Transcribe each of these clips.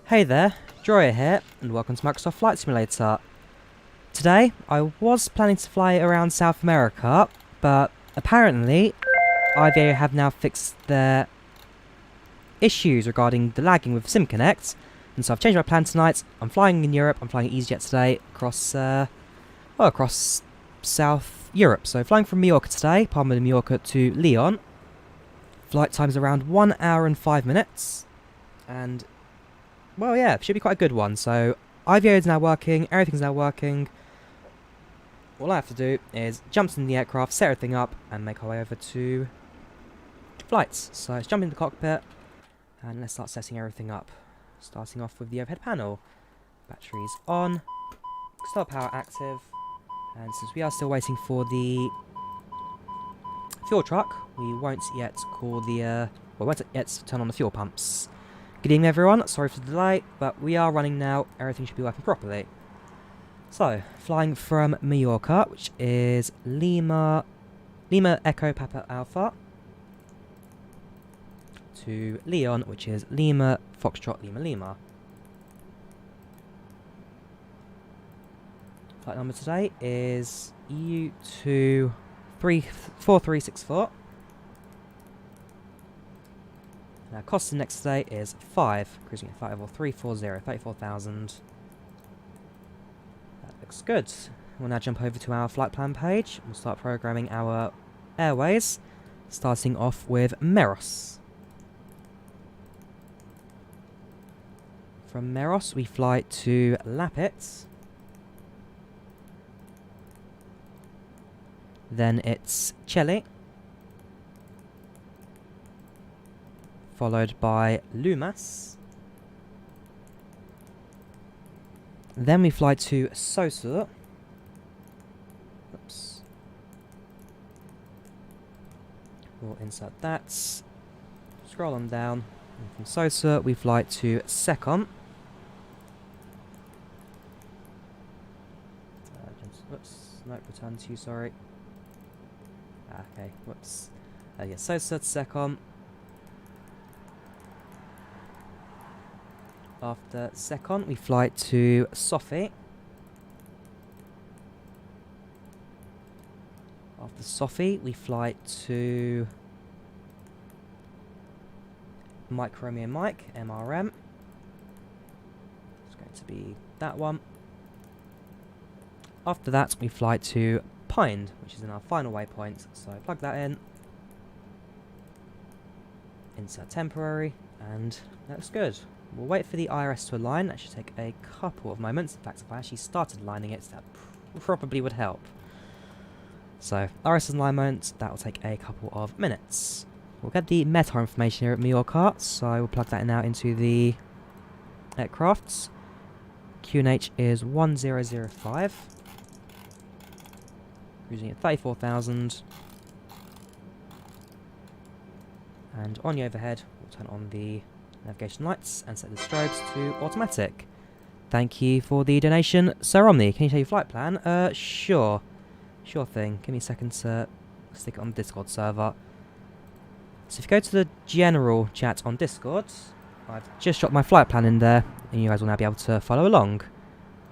Hey there, Drawyah here, and welcome to Microsoft Flight Simulator. Today, I was planning to fly around South America, but apparently, IVAO have now fixed their issues regarding the lagging with SimConnect, and so I've changed my plan tonight. I'm flying in Europe, I'm flying easyJet today across South Europe. So flying from Mallorca today, Palma de Mallorca to Lyon. Flight time's around 1 hour and 5 minutes, and well, yeah, it should be quite a good one. So, IVAO is now working, everything's now working. All I have to do is jump in the aircraft, set everything up, and make our way over to flights. So, let's jump in the cockpit, and let's start setting everything up. Starting off with the overhead panel. Batteries on, start power active, and since we are still waiting for the fuel truck, we won't yet turn on the fuel pumps. Good evening everyone, sorry for the delay, but we are running now, everything should be working properly. So, flying from Mallorca, which is Lima Echo Papa Alpha, to Lyon, which is Lima Foxtrot Lima Lima. Flight number today is EU2 4364. Now, cost of next day is 5, cruising at flight level 340, 34,000. That looks good. We'll now jump over to our flight plan page. We'll start programming our airways, starting off with Meros. From Meros, we fly to Lapit. Then it's Chile, followed by Lumas. Then we fly to Sosa. Oops. We'll insert that. Scroll on down. And from Sosa, we fly to Secom. Whoops. No, return to you, sorry. Okay, whoops. Yeah, Sosa to Secom. After Secon, we fly to Sophie. After Sophie, we fly to Mike Romeo Mike, MRM. It's going to be that one. After that, we fly to Pined, which is in our final waypoint. So plug that in. Insert temporary, and that looks good. We'll wait for the IRS to align. That should take a couple of moments. In fact, if I actually started aligning it, that probably would help. So, IRS alignment, that will take a couple of minutes. We'll get the METAR information here at Mallorca, so we'll plug that in now into the aircrafts. QNH is 1005. Cruising at 34,000. And on the overhead, we'll turn on the navigation lights and set the strobes to automatic. Thank you for the donation, Sir Romney. Can you tell your flight plan? Sure. Sure thing. Give me a second to stick it on the Discord server. So if you go to the general chat on Discord, I've just dropped my flight plan in there, and you guys will now be able to follow along.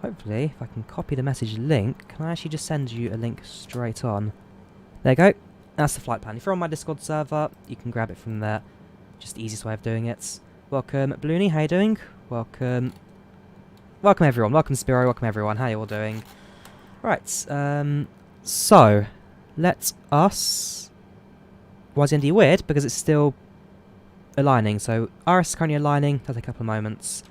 Hopefully, if I can copy the message link, can I actually just send you a link straight on? There you go. That's the flight plan. If you're on my Discord server, you can grab it from there. Just the easiest way of doing it. Welcome, Blooney, how you doing? Welcome everyone. Welcome, Spiro. Welcome everyone. How you all doing? Right. So let us. Why is the ND weird? Because it's still aligning. So RS is currently aligning. That'll take a couple of moments.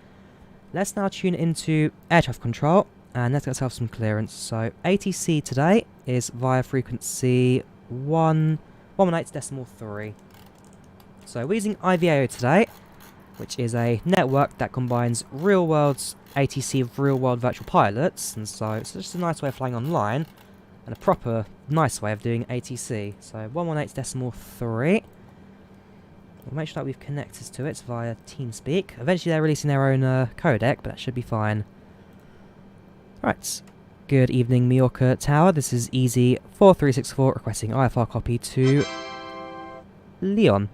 Let's now tune into air traffic control and let's get ourselves some clearance. So ATC today is via frequency 118.3. So we're using IVAO today, which is a network that combines real-world ATC with real-world virtual pilots, and so it's just a nice way of flying online, and a proper nice way of doing ATC. So 118.3. We'll make sure that we've connected to it via TeamSpeak. Eventually they're releasing their own codec, but that should be fine. Right. Good evening, Mallorca Tower. This is Easy4364 requesting IFR copy to Lyon.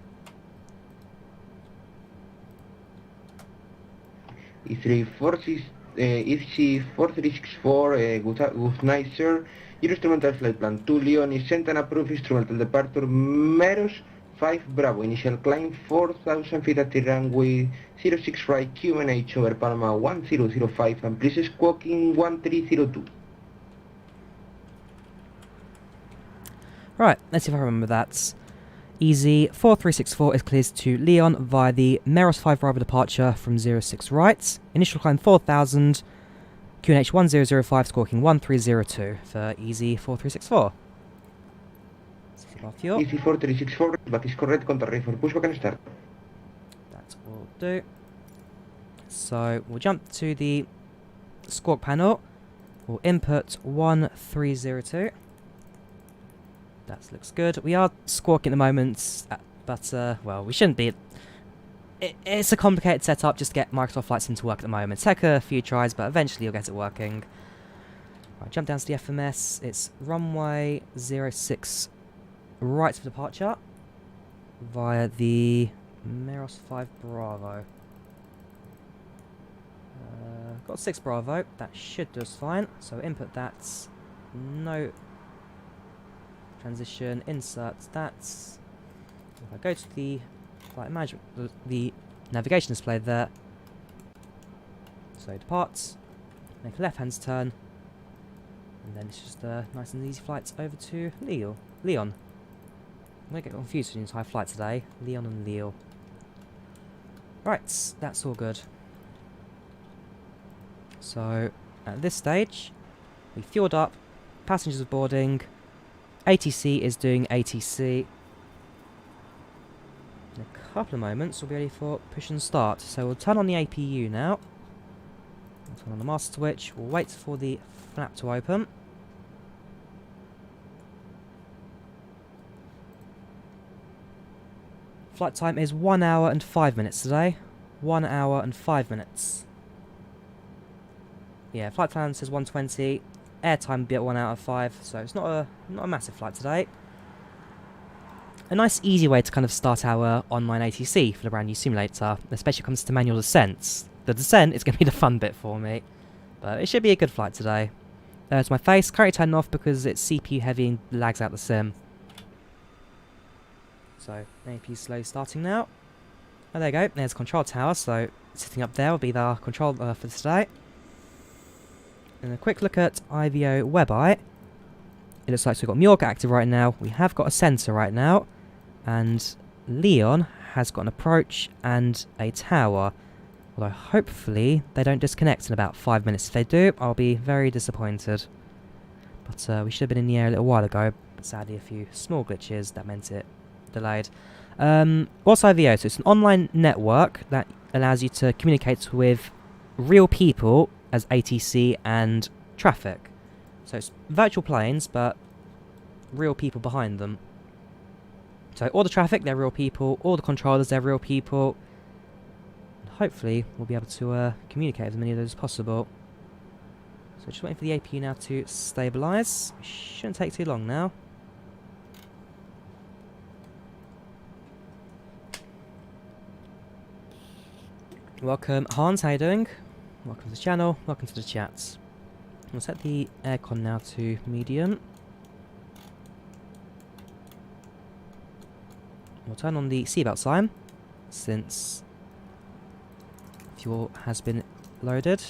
EC4364, good night, sir. Your instrumental flight plan to Lyon is sent and approved instrumental departure Meros 5 Bravo. Initial climb 4,000 feet at the runway 06 right QNH over Palma 1005 and please squawking 1302. Right, let's see if I remember that. EasyJet is cleared to Lyon via the Meros 5 Bravo departure from 06 right. Initial climb 4,000, QNH 1005, squawking 1302 for EasyJet. EC4364, back is correct, contact for pushback and start. That will do. So we'll jump to the squawk panel. We'll input 1302. That looks good. We are squawking at the moment, but well, we shouldn't be. It's a complicated setup just to get Microsoft flights into work at the moment. Take a few tries, but eventually you'll get it working. Right, jump down to the FMS. It's runway 06 right for departure via the Meros 5 Bravo. Got 6 Bravo. That should do us fine. So input that. No transition. Insert that. If I go to the flight management, the navigation display there. So depart. Make a left-hand turn. And then it's just a nice and easy flight over to Lyon. I'm going to get confused with the entire flight today. Lyon and Lyon. Right, that's all good. So, at this stage, we fueled up, passengers are boarding, ATC is doing ATC. In a couple of moments, we'll be ready for push and start. So we'll turn on the APU now. We'll turn on the master switch, we'll wait for the flap to open. Flight time is 1 hour and 5 minutes today. 1 hour and 5 minutes. Yeah, flight plan says 120. Airtime be at 1 out of 5, so it's not a massive flight today. A nice easy way to kind of start our online ATC for the brand new simulator, especially when it comes to manual descents. The descent is going to be the fun bit for me, but it should be a good flight today. There's my face, currently turned off because it's CPU heavy and lags out the sim. So, AP slow starting now. Oh, there you go. There's control tower, so sitting up there will be the control for today. And a quick look at IVAO WebEye. It looks like we've got Mallorca active right now. We have got a sensor right now. And Lyon has got an approach and a tower. Although hopefully they don't disconnect in about 5 minutes. If they do, I'll be very disappointed. But we should have been in the air a little while ago. But sadly a few small glitches that meant it delayed. What's IVAO? So it's an online network that allows you to communicate with real people as ATC and traffic. So it's virtual planes, but real people behind them. So all the traffic, they're real people. All the controllers, they're real people. And hopefully we'll be able to communicate with as many of those as possible. So just waiting for the APU now to stabilise. Shouldn't take too long now. Welcome, Hans, how you doing? Welcome to the channel, welcome to the chats. We'll set the aircon now to medium. We'll turn on the seatbelt sign, since fuel has been loaded.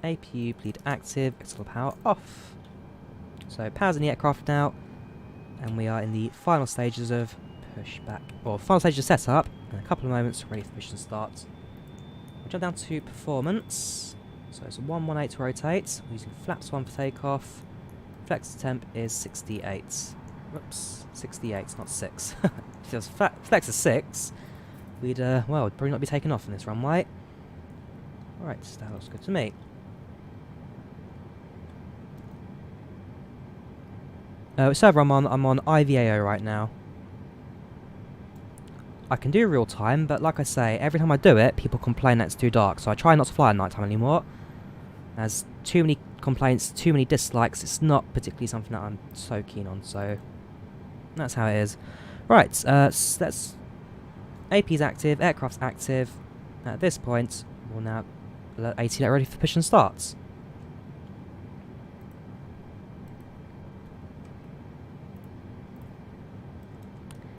APU bleed active, external power off. So power's in the aircraft now, and we are in the final stages of pushback, or final stages of setup. In a couple of moments, ready for push and start. We'll jump down to performance. So it's 118 to rotate. We're using flaps 1 for takeoff. Flex temp is 68. Whoops, 68, not 6. If it was flex is 6, we'd, well, we'd probably not be taking off on this runway. Alright, that looks good to me. Which server I'm on IVAO right now. I can do real time, but like I say, every time I do it, people complain that it's too dark, so I try not to fly at night time anymore. There's too many complaints, too many dislikes, it's not particularly something that I'm so keen on, so that's how it is. Right, so that's AP's active, aircraft's active. At this point, we'll now AT let ready for push and starts.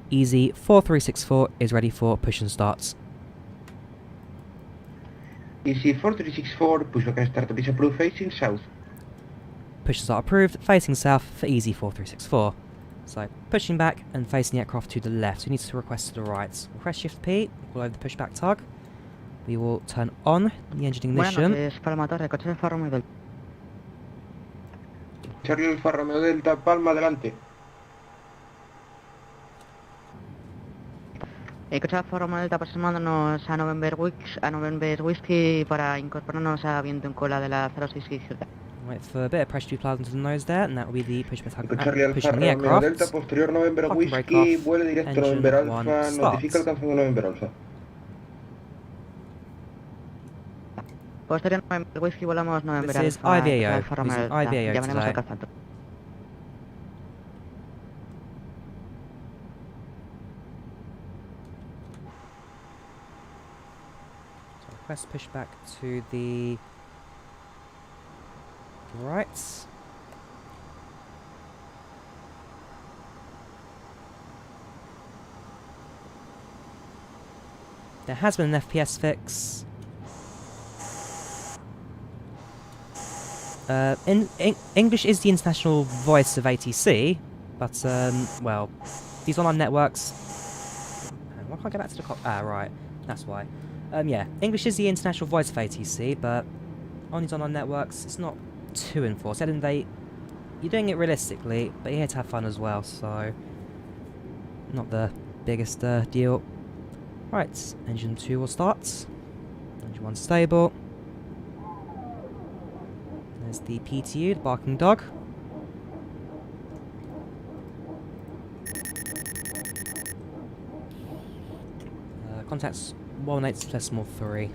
Easy 4364 is ready for push and starts. Easy 4364, push lock and startup is approved facing south. Push and start approved, facing south for Easy 4364. So, pushing back and facing the aircraft to the left. So we need to request to the right. Request Shift P, pull over the pushback tug. We will turn on the engine ignition. Charlie Alfa Romeo Delta, Palma adelante. Coche Alfa Romeo Delta aproximándonos a November Whiskey para incorporarnos a viento en cola de la 06 izquierda. Wait for a bit of pressure to be applied into the nose there, and that will be the pushback tug Charlie Alfa pushing the Romeo Delta, aircraft. posterior November Park and brake Whiskey, off. vuele directo Engine November one, Alfa, start. notifica alcanzando November Alfa. Posterior November Whiskey volamos November This is Alfa, IVAO, Alfa Romeo using Delta. IVAO Llamaremos today. al calzante. So request pushback to the right. There has been an FPS fix. English is the international voice of ATC, but, well, these online networks... Why can't I get back to the right, that's why. Yeah, English is the international voice of ATC, but on these online networks, it's not too enforced. You're doing it realistically, but you're here to have fun as well, so... Not the biggest deal. Right, engine 2 will start. Engine 1 stable. There's the PTU, the barking dog. Contacts 118.3.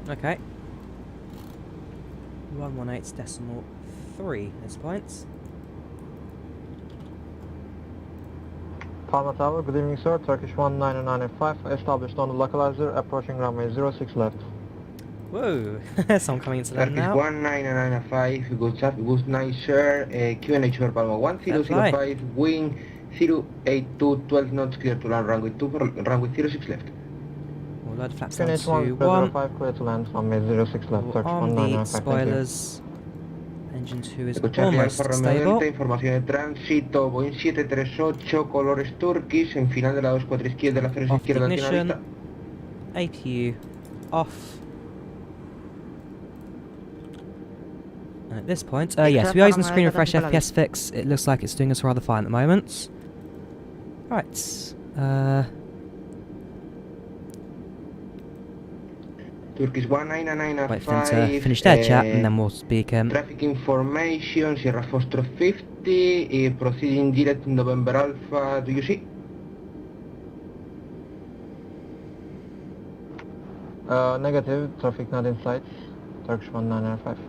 Okay. 118.3 at this point. Palma Tower, good evening sir, Turkish 19985, established on the localizer, approaching runway 06 left. Whoa, someone coming into land Turkish now. 19995, good night sir, QNH for Palma 1005, wing 082, 12 knots clear to land runway 2 for runway 06 left. We'll load the flaps down QNH to 1. 105, clear to land, runway 06 left, We'll Turkish arm the 19985, thank you. spoilers. Engine 2 is Charlie almost Alfa Romeo stable. Delta, información de tránsito, Boeing 738, colores Turkish, en final de la 24 izquierda, la 06 Off izquierda, tiene ignition. vista. APU off. And at this point, yes, we are using the screen refresh FPS fix. It looks like it's doing us rather fine at the moment. Right. Turkish 19995. Wait for them to finish their chat and then we'll speak. Traffic information, Sierra Foster 50, proceeding direct November Alpha, do you see? Negative, traffic not in sight, Turkish 1995.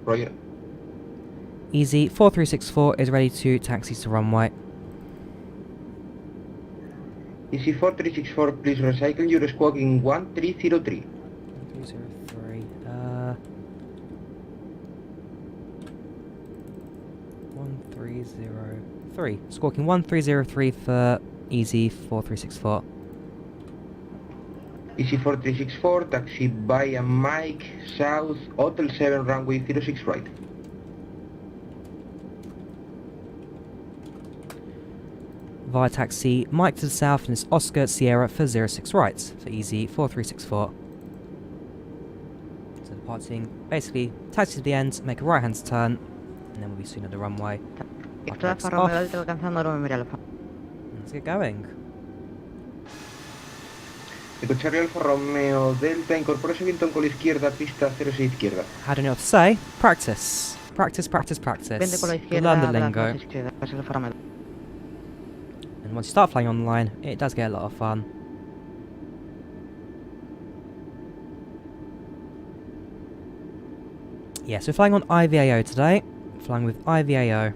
Roger. Easy 4364 is ready to taxi to runway. Easy 4364, please recycle your squawking 1303. 303. 1303. Squawking 1303 for Easy 4364. Easy 4364, taxi via Mike, south, Hotel 7, runway 06 right. Via taxi, Mike to the south and it's Oscar Sierra for 06 right for Easy 4364. So departing, basically, taxi to the end, make a right hand turn, and then we'll be soon at the runway. Coche Alfa Romeo Delta alcanzando November Alfa. Let's get going. Charlie Alfa Romeo Delta, incorpórese viento en cola izquierda, pista 06 izquierda. How do you know what to say? Practice. Practice, practice, practice. Viento con la You'll izquierda, learn the a las lingo. 2 izquierda, Coche Alfa Romeo. And once you start flying online, it does get a lot of fun. Yeah, so we're flying on IVAO today. Flying with IVAO.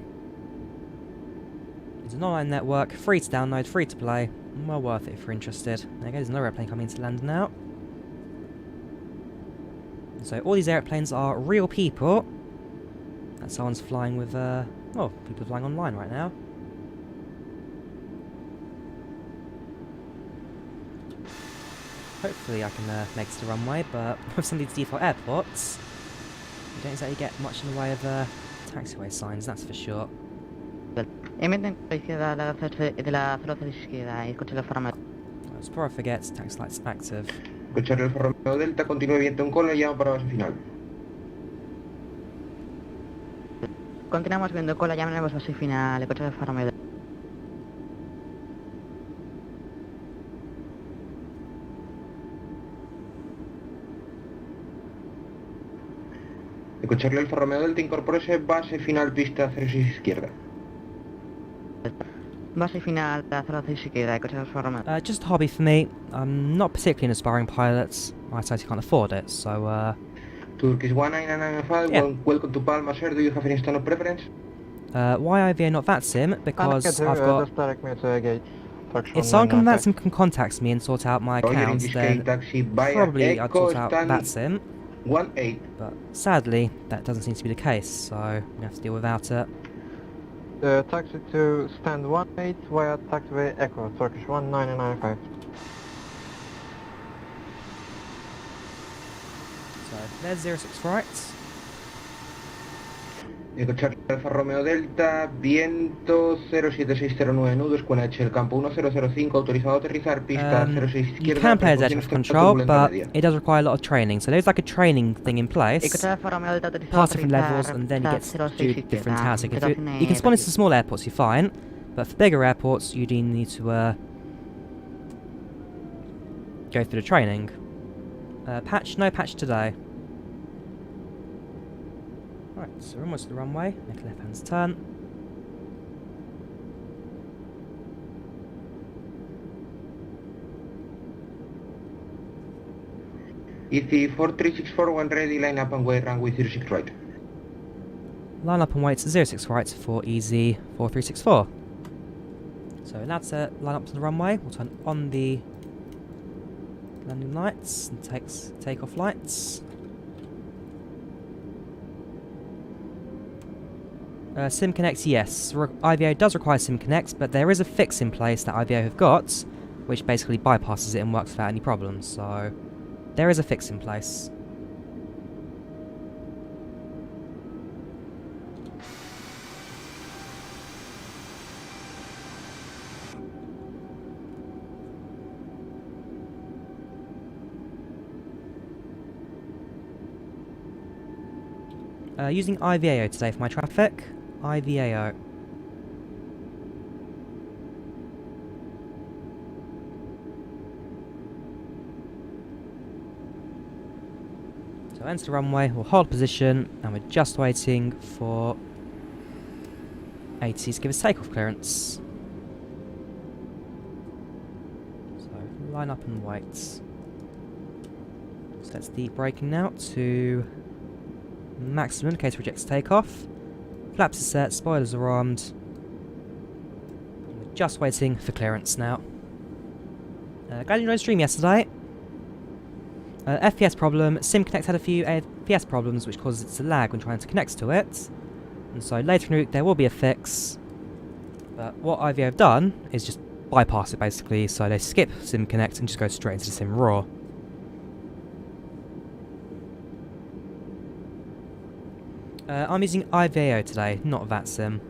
It's an online network, free to download, free to play. Well worth it if you're interested. There goes another airplane coming into land now. So all these airplanes are real people. And someone's flying with, well, people flying online right now. Hopefully I can make it to the runway, but with some of these default airports, you don't exactly get much in the way of taxiway signs, that's for sure. Emiten a la izquierda de la 06 izquierda y escucha el Alfa Romeo. Let's probably forget taxi lights active. Escuchar el Alfa Romeo Delta, continúe viento en cola y llamo para base final. Continuamos viendo cola, llamaremos base final, escucha el Alfa Romeo. Escucharle el Alfa Romeo Delta, incorpórese base final pista 06 izquierda. Base final de la 06 izquierda, escucha el Alfa Romeo. Just a hobby for me. I'm not particularly an aspiring pilot. I totally can't afford it, so Turkish 1995, yeah. Welcome to Palma, sir. Do you have any stand of preference? Why IVA not VATSIM? Because I've got... Just direct me to gate. If someone from VATSIM can contact me and sort out my accounts, then taxi via probably I'd Echo sort out stand VATSIM. 18. But sadly, that doesn't seem to be the case, so we have to deal without it. Taxi to stand 18 via taxiway Echo, Turkish 1995. So there's 06 right. Escuchar Alfa Romeo Delta, viento 07609 nudos, QNH el campo 1005, autorizado a aterrizar, pista 06 izquierda. You can play as air traffic control, but media. it does require a lot of training. So there's like a training thing in place. Escucha el Alfa Romeo Delta, autorizado a Pass different levels, and then you get to do different tasks. Like you can spawn into small airports, you're fine, but for bigger airports, you do need to go through the training. Patch, no patch today. Right, so we're almost at the runway. Make a left-hand turn. EC 4364, when ready, line up and wait, runway 06 right. Line up and wait to 06 right for easy 4364. So that's it. Line up to the runway. We'll turn on the landing lights and take off lights. Sim Connect, yes. IVAO does require Sim Connect, but there is a fix in place that IVAO have got, which basically bypasses it and works without any problems. So there is a fix in place. Using IVAO today for my traffic. IVAO. So enter the runway, we'll hold position, and we're just waiting for ATC to give us takeoff clearance. So line up and wait. So let's deep braking now to maximum in case it rejects takeoff. Flaps are set, spoilers are armed. We're just waiting for clearance now. Glad you enjoyed the stream yesterday. FPS problem. Sim Connect had a few FPS problems which causes it to lag when trying to connect to it. And so later in the week there will be a fix. But what IVAO have done is just bypass it basically, so they skip Sim Connect and just go straight into Sim Raw. I'm using IVAO today, not VATSIM.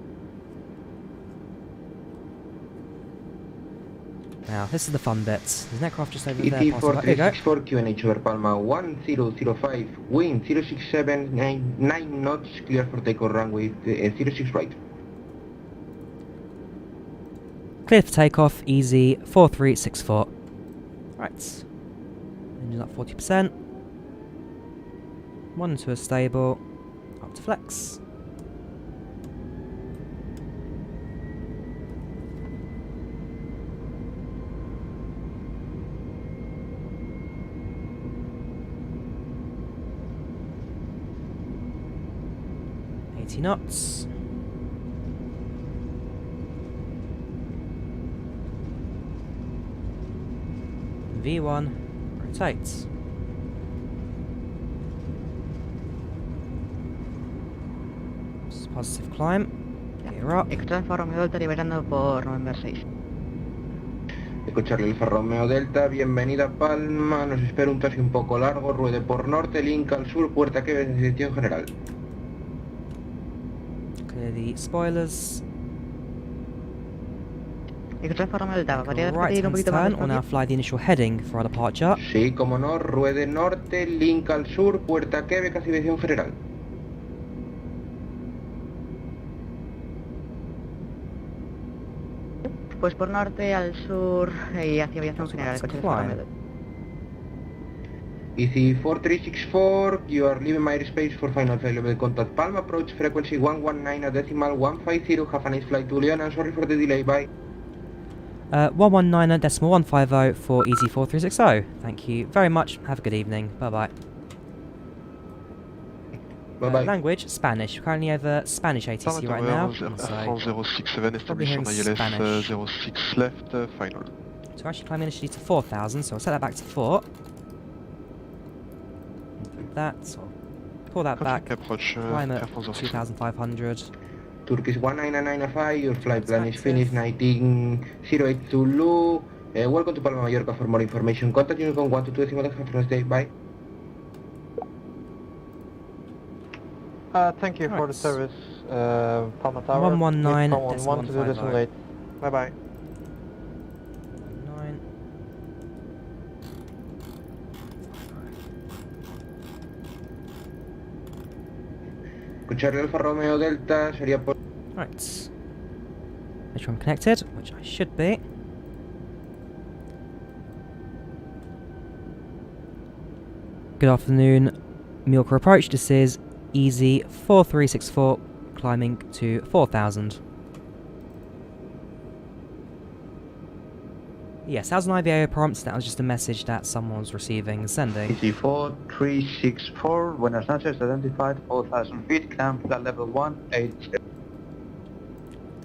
Now, this is the fun bit. There's an aircraft just over there. ET There you go. 4364, QNH over Palma 1005, wind 067, 9 knots, clear for takeoff runway 06 right. Clear for takeoff, easy, 4364. Right. Engine up 40%. 1 and 2 are stable. Up to flex. Knots. V1 rotates. positive climb. Gear up. Extra Alfa Romeo Delta liberando por November 6. Escucharle Alfa Romeo Delta, bienvenida a Palma, nos espera un taxi un poco largo, ruede por norte, link al sur, puerta que en dirección general. Clear the spoilers. Extra Alfa Romeo Delta, Make ¿podría a right repetir un hand poquito más turn. We'll now despacio? fly the initial heading for our departure. Sí, como no, ruede norte, link al sur, puerta que casi dirección general. Pues por norte, al sur y hacia aviación That's general, about to coche Alfa Romeo climb. Delta. Easy 4364, you are leaving my airspace for final flight level contact Palma, approach frequency 119.150, have a nice flight to Lyon, and sorry for the delay, bye. 119.150 for EZ4360. Thank you very much. Have a good evening. Bye bye. Bye-bye. Language Spanish. We're currently over Spanish ATC right now. France So 067, probably hearing establish on Spanish. ILS 06 left, final. So we're actually climbing initially to 4,000, so I'll set that back to 4. Put that, so pull that back, Traffic approach, climb at Air France 06. 2,500. Turkish 19995, your flight It's plan is active. finished, 1908 Zulu. Welcome to Palma de Mallorca. For more information, contact Unicom 122 have a nice day, bye. Thank you for the Right. service, Palma Tower. 119 From 11 to the decimal 8. Bye bye. 9. Escucharle Alfa Romeo Delta sería por... Right. Make sure I'm connected, which I should be. Good afternoon, Mallorca approach. This is Easy 4364, climbing to 4,000. Yes, that was an IVAO prompt. That was just a message that someone was receiving and sending. Easy 4364, buenas noches, identified 4,000 feet, climb flight level 180.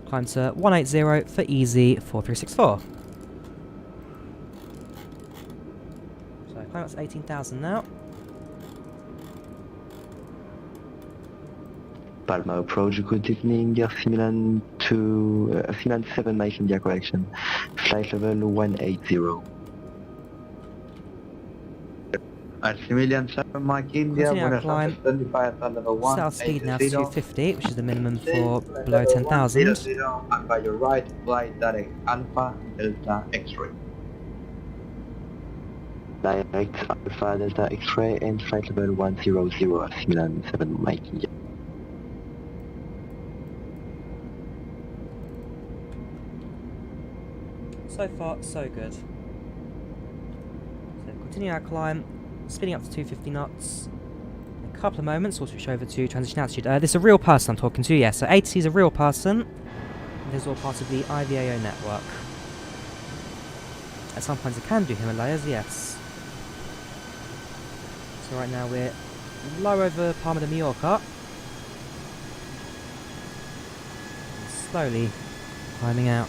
Climb to 180 for Easy 4364. So climb up to 18,000 now. Palma approach, good evening, Air Milan to Milan 7 Mike India correction, flight level 180. Maximilian 7 Mike India, Continue our buenas climb. noches, identified flight level 180. South speed now to 250, which is the minimum for below 10,000. 100, and by your right, flight direct Alpha Delta X-ray. Direct Alpha Delta X-ray and flight level 100, Milan 7 Mike India. So far, so good. So continue our climb, speeding up to 250 knots. In a couple of moments, we'll switch over to transition altitude. This is a real person I'm talking to, yes. So ATC is a real person. This is all part of the IVAO network. At some points it can do Himalayas, yes. So right now we're low over Palma de Mallorca. And slowly climbing out.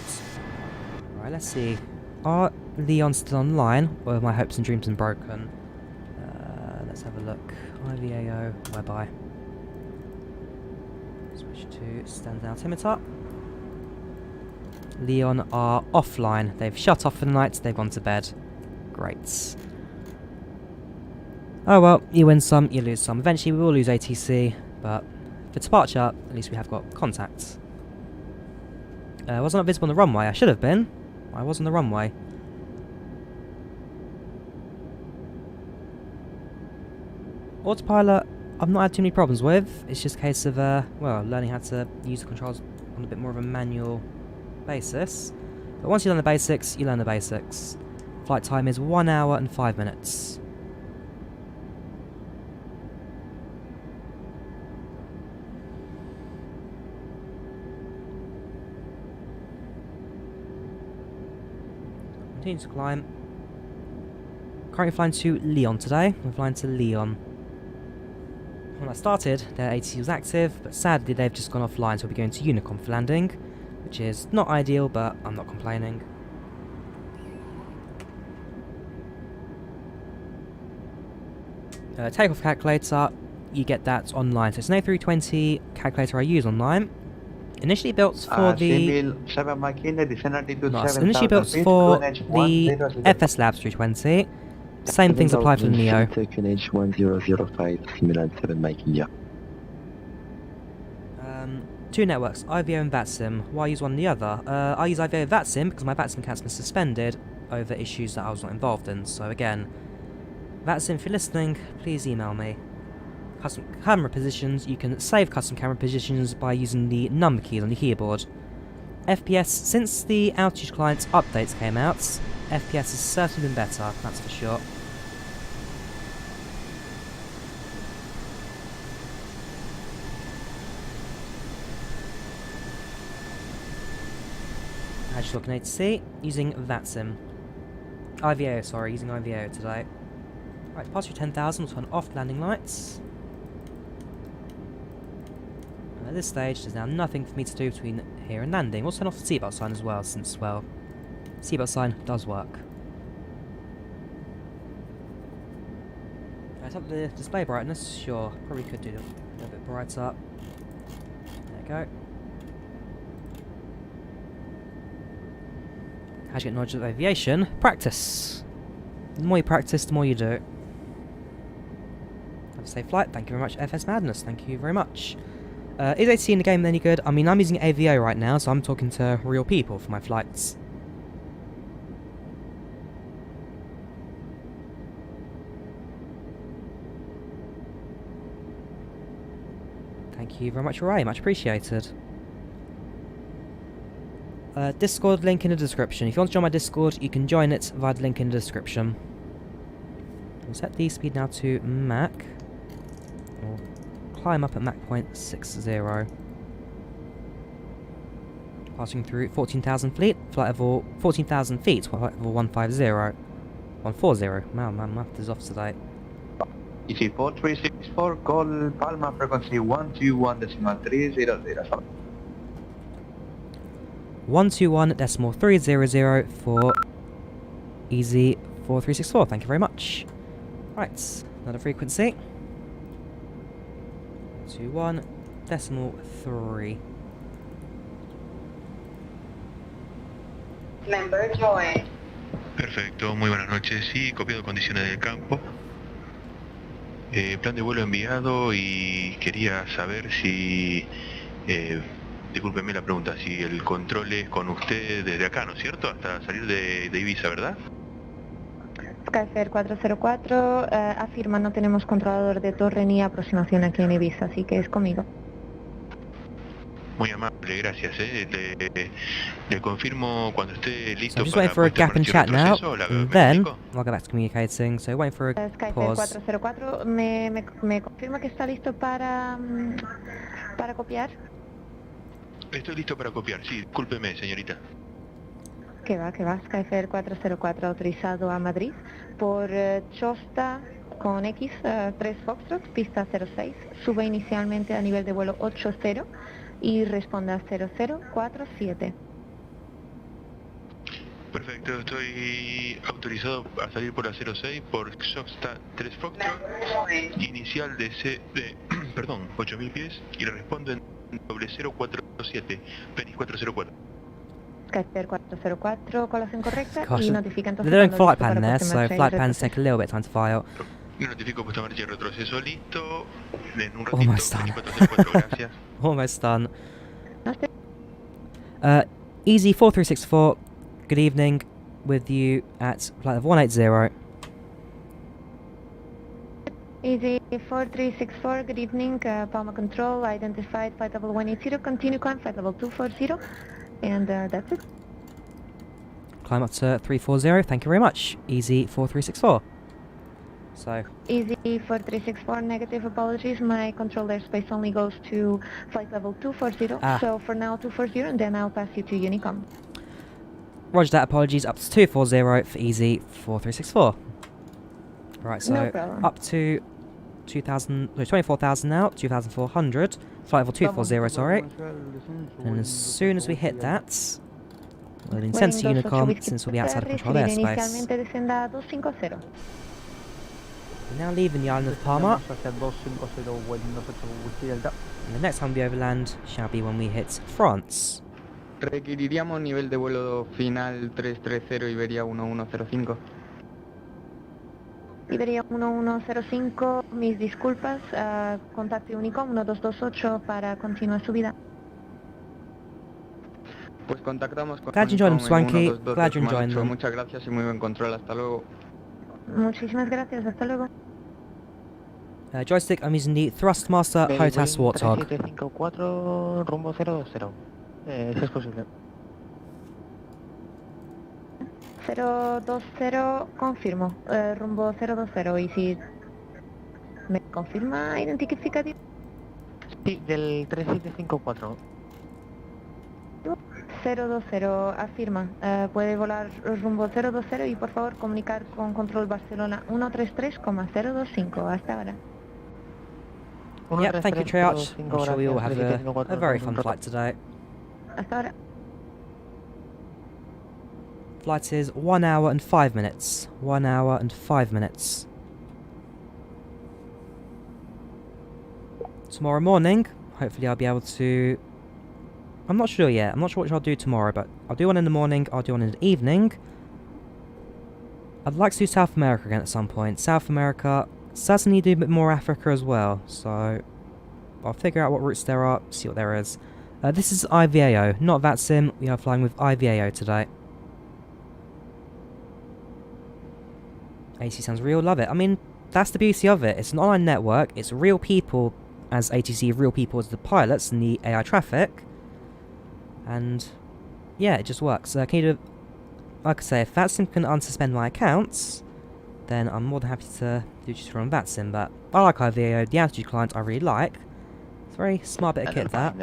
Right, let's see. Are Lyon still online, or have my hopes and dreams been broken? Let's have a look. IVAO, bye-bye. Switch to standard altimeter. Lyon are offline. They've shut off for the night, they've gone to bed. Great. Oh well, you win some, you lose some. Eventually we will lose ATC, but for departure, at least we have got contacts. Was I not visible on the runway? I should have been. I was on the runway. Autopilot, I've not had too many problems with. It's just a case of, well, learning how to use the controls on a bit more of a manual basis. But once you learn the basics, you learn the basics. Flight time is 1 hour and 5 minutes. Continue to climb. Currently flying to Lyon today. We're flying to Lyon. When I started, their ATC was active, but sadly they've just gone offline, so we'll be going to Unicom for landing, which is not ideal, but I'm not complaining. Takeoff calculator, you get that online. So it's an A320 calculator I use online. Initially built for the... 7 Mike Inlet, descend altitude Nice. 7,000 Initially built feet, for QNH the 1000. FS Labs 320. Same things apply for the Neo. QNH 1005, similar 7 Mike India. Two networks, IVAO and VATSIM. Why use one and the other? I use IVAO VATSIM because my VATSIM account's been suspended over issues that I was not involved in. So again, VATSIM, if you're listening, please email me. Custom camera positions, you can save custom camera positions by using the number keys on your keyboard. FPS, since the Outage Client's updates came out, FPS has certainly been better, that's for sure. As you're looking at ATC, using VATSIM. IVAO, sorry, using IVAO today. Right, past your 10,000, we'll turn off landing lights. And at this stage, there's now nothing for me to do between here and landing. We'll turn off the seatbelt sign as well, since, well, seatbelt sign does work. Right, up the display brightness, sure, probably could do it a little bit brighter. There you go. How do you get knowledge of aviation? Practice. The more you practice, the more you do. Have a safe flight. Thank you very much, FS Madness. Thank you very much. Is ATC in the game any good? I mean, I'm using AVAO right now, so I'm talking to real people for my flights. Thank you very much, Ray. Much appreciated. Discord link in the description. If you want to join my Discord, you can join it via the link in the description. We'll set the speed now to Mach. We'll climb up at Mach 0.60. Passing through 14,000 feet, flight level 14,000 feet, flight level 150. 140. Man, my math is off today. EC 4364, call Palma frequency 121.300. 121.300 for Easy 4364. Thank you very much. Right, another frequency. 21.3. Member join. Perfecto, muy buenas noches. Sí, copiado condiciones del campo. Plan de vuelo enviado y quería saber si... discúlpeme la pregunta, si el control es con usted desde acá, ¿no es cierto? Hasta salir de Ibiza, ¿verdad? Skyfair 404 afirma no tenemos controlador de torre ni aproximación aquí en Ibiza, así que es conmigo. Muy amable, gracias. Le confirmo cuando esté listo. So I'm just waiting for a gap in chat now, and then I'll go back to communicating. So waiting for a Skyfair pause. 404, ¿me confirma que está listo para copiar? Estoy listo para copiar, sí, discúlpeme, señorita. Que va, Skyfair 404 autorizado a Madrid por Chosta con X 3 Foxtrot, pista 06, sube inicialmente a nivel de vuelo 80 y responda 0047. Perfecto, estoy autorizado a salir por la 06 por Chosta 3 Foxtrot, inicial de 8000 pies y le respondo en doble 047, Penis 404. Skyfair 404, colación correcta Gosh, y notifica entonces they're doing cuando flight listo plan para there, confirmar so si hay flight plans retroceso. take a little bit of time to file. Le notifico puesta marcha y retroceso listo. En un ratito, Almost done. 404, gracias. Almost done. Nothing. Easy 4364, good evening, with you at flight level 180. Easy 4364, good evening, Palma Control, identified flight level 180, continue climb flight level 240, and that's it. Climb up to 340, thank you very much. Easy 4364. So, Easy 4364, negative apologies, my control airspace only goes to flight level 240, so for now 240 and then I'll pass you to Unicom. roger that, apologies, up to 240 for Easy 4364. Right, so No problem. up to 24,000 now, 2,400, flight level 240, sorry. And as soon as we hit that, we'll then send to Unicom, since we'll be outside of controlled airspace. Inicialmente descienda a 250. Now leaving the island of Palma, Hacia 250 Wellington 28 Whisky Delta. and the next time we overland shall be when we hit France. Requeriríamos nivel de vuelo final 330 Iberia 1105. Iberia 1105, mis disculpas, contacte Unicom 1228 para continuar subida. Pues contactamos con Glad you enjoyed them, Unicom en Swanky. 1228, Glad you're me han enjoying dicho them. muchas gracias y muy buen control, hasta luego. Muchísimas gracias, hasta luego. Joystick, I'm using the Thrustmaster HOTAS Warthog. 3754, rumbo 020. Si es posible. 020, confirmo. Rumbo 020, y si me confirma identificativo. Sí, del 3754. 020, afirma. Puede volar rumbo 020 y por favor comunicar con control Barcelona 133,025. Hasta ahora. Yep, thank you, Triarch. I'm sure we all have a very fun flight today. Hasta ahora. Flight is 1 hour and 5 minutes. 1 hour and 5 minutes. Tomorrow morning, hopefully I'll be able to... I'm not sure yet. I'm not sure what I'll do tomorrow, but I'll do one in the morning, I'll do one in the evening. I'd like to do South America again at some point. South America, certainly do a bit more Africa as well, so I'll figure out what routes there are, see what there is. This is IVAO, not VATSIM. We are flying with IVAO today. ATC sounds real, love it. I mean, that's the beauty of it. It's an online network, it's real people as ATC, real people as the pilots and the AI traffic. And yeah, it just works. Can you do, like I say, if VATSIM can unsuspend my accounts, then I'm more than happy to do tutorial on VATSIM. But I like IVAO, the Altitude client I really like. It's a very smart bit of kit, that.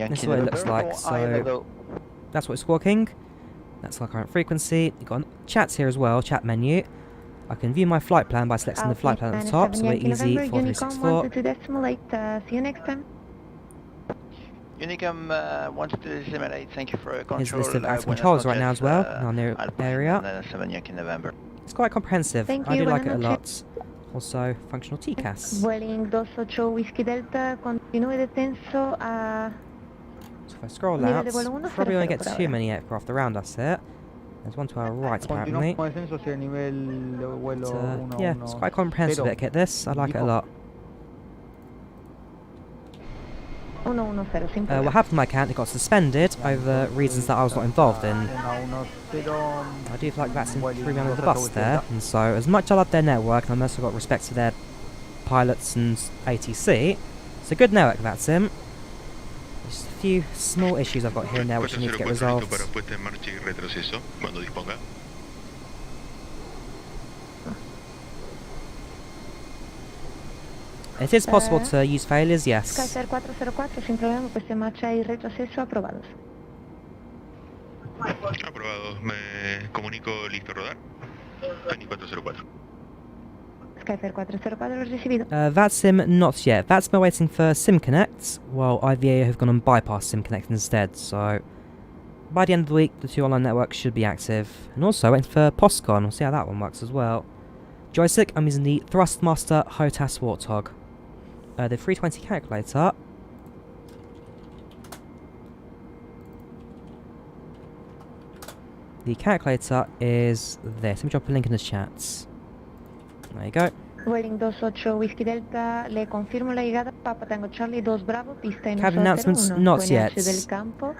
This is what it looks like, so that's what it's squawking. That's our current frequency. You've got chats here as well, chat menu. I can view my flight plan by selecting the flight plan at the top, so we're easy 4364. See you next time. Unicom 1278, thank you for your control. Here's a list of active controls right now as well, in our new area. 7 Yankee November. It's quite comprehensive, Thank I do you, like it a buenas lot. Also, functional TCAS. Vueling 28 Whisky Delta, continúe descenso a... So if I scroll Nivel out, de vuelo 100 probably won't get por too ahora. many aircraft around us here. There's one to our right apparently. Continuamos con descenso hacia nivel de vuelo But, yeah, it's quite comprehensive bit of kit this, I like it a lot. 110, sin What problema. happened to my account, it got suspended over reasons that I was not involved in. I do feel like that's threw me under the bus there, and so as much as I love their network, and I've also got respect to their pilots and ATC, it's a good network, VATSIM. Just a few small issues I've got here and there which need to get 404 resolved. para puesta en marcha y retroceso, cuando disponga. It is possible to use failures, yes. Skyfair 404, sin problema, puesta en marcha y retroceso aprobados. Aprobado. Me comunico listo a rodar. Penny 404. Skyfair 404, recibido. VATSIM, not yet. VATSIM are waiting for SimConnect, while IVAO have gone and bypassed SimConnect instead, so by the end of the week, the two online networks should be active. And also waiting for POSCON, we'll see how that one works as well. Joystick, I'm using the Thrustmaster HOTAS Warthog. The 320 calculator. The calculator is this. Let me drop a link in the chats. There you go. Vueling 28 Whisky Delta, le confirmo la llegada, Papa Tango Charlie 2 Bravo, pista en Cabin announcements, not yet.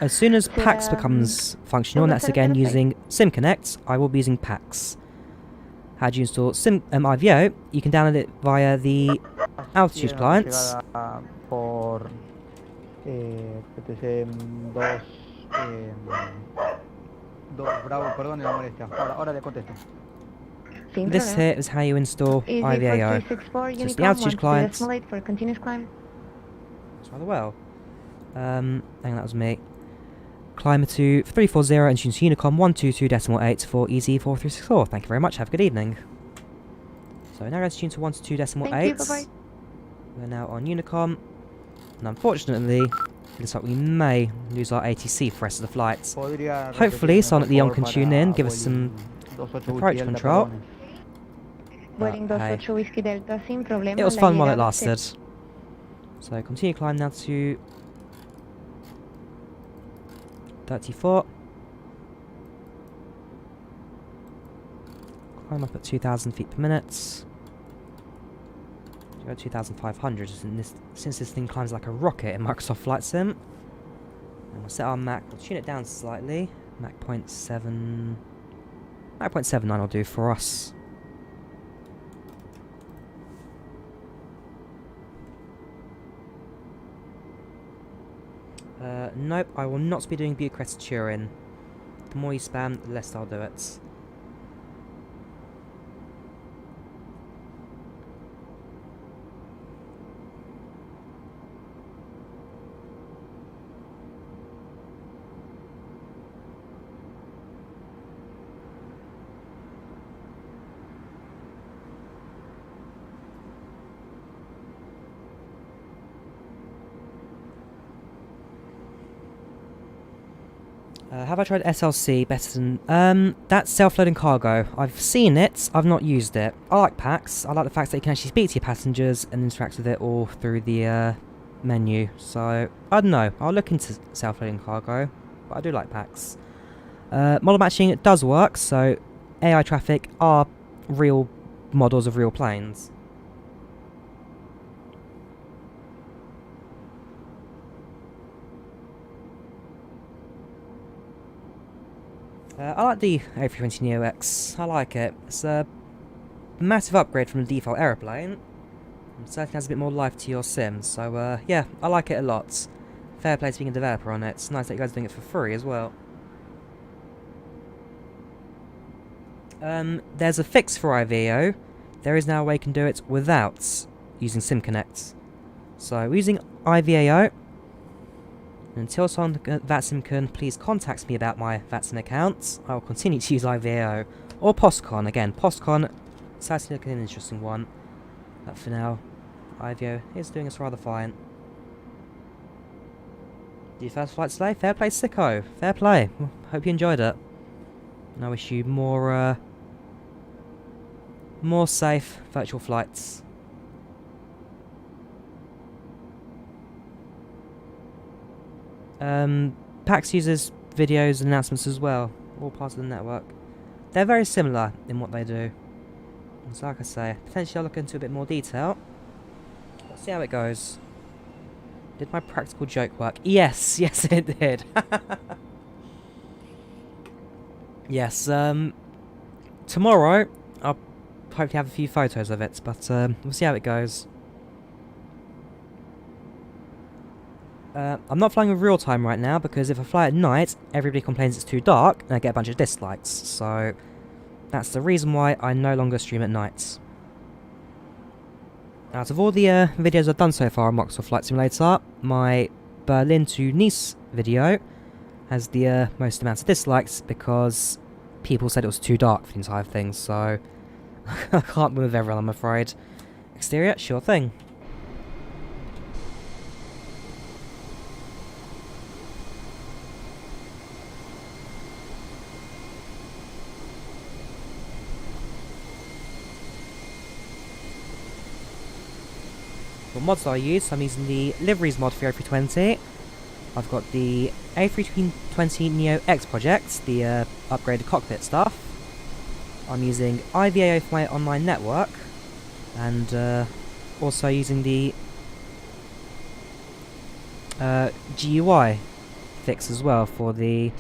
As soon as PAX becomes functional, and that's again using SimConnect, I will be using PAX. How do you install IVAO? You can download it via the Altitude clients. Por ATC 2 Bravo, perdón la molestia. Ahora le contesto. This here is how you install IVAO. Just the Altitude clients. It's rather well. Hang on, that was me. Climber to 340 and choose Unicom 122.8 for easy 4364. Thank you very much, have a good evening. So now we're going to tune to 122.8. We're now on Unicom. And unfortunately, it looks like we may lose our ATC for the rest of the flights. Hopefully, someone at Lyon can tune in, give us some approach control. Boeing hey. 28 Whiskey Delta sin problema. It was la fun while it llegada se- lasted. So continue climb now to 34. Climb up at 2,000 feet per minute. Go 2,500 since this thing climbs like a rocket in Microsoft Flight Sim. And we'll set our Mach, we'll tune it down slightly. Mach 0.7... Mach 0.79 will do for us. Nope, I will not be doing Bucharest Turin. The more you spam, the less I'll do it. Have I tried SLC better than... that's self-loading cargo. I've seen it, I've not used it. I like PAX. I like the fact that you can actually speak to your passengers and interact with it all through the menu. So, I don't know. I'll look into self-loading cargo, but I do like PAX. Model matching does work, so AI traffic are real models of real planes. I like the A320neo X. I like it. It's a massive upgrade from the default aeroplane. It certainly has a bit more life to your sim, so yeah, I like it a lot. Fair play to being a developer on it. It's nice that you guys are doing it for free as well. There's a fix for IVAO. There is now a way you can do it without using SimConnect. So we're using IVAO. Until someone at VATSIM can please contact me about my VATSIM account, I will continue to use IVAO. Or PostCon. Again, PostCon certainly looking an interesting one. But for now, IVAO is doing us rather fine. Your first flight today? Fair play, sicko. Fair play. Well, hope you enjoyed it. And I wish you more safe virtual flights. PAX uses videos and announcements as well, all part of the network. They're very similar in what they do. And so like I say, potentially I'll look into a bit more detail. Let's see how it goes. Did my practical joke work? Yes, yes it did. Yes, tomorrow I'll hopefully have a few photos of it, but we'll see how it goes. I'm not flying with real time right now because if I fly at night, everybody complains it's too dark and I get a bunch of dislikes. So that's the reason why I no longer stream at night. Out of all the videos I've done so far on Microsoft Flight Simulator, my Berlin to Nice video has the most amount of dislikes because people said it was too dark for the entire thing. So I can't win with everyone, I'm afraid. Exterior, sure thing. What mods I use? I'm using the liveries mod for A320. I've got the A320neo X project, the upgraded cockpit stuff. I'm using IVAO for my online network, and also using the GUI fix as well for the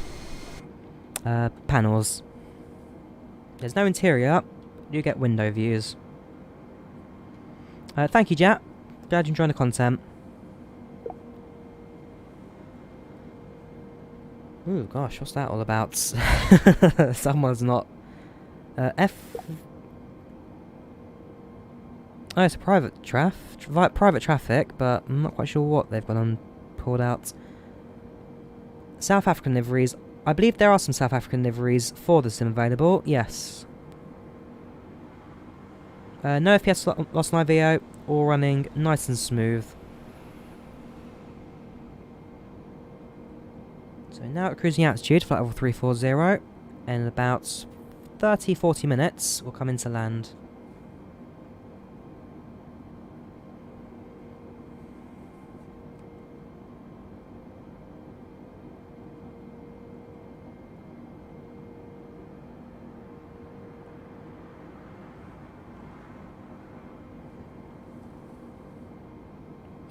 panels. There's no interior, you get window views. Thank you, Jat. Glad you enjoyed the content. Ooh, gosh, what's that all about? Someone's not... Oh, it's a private private traffic, but I'm not quite sure what they've got on pulled out. South African liveries. I believe there are some South African liveries for the sim available, yes. No FPS lost on IVAO, all running nice and smooth. So now at cruising altitude, flight level 340, and in about 30-40 minutes we'll come into land.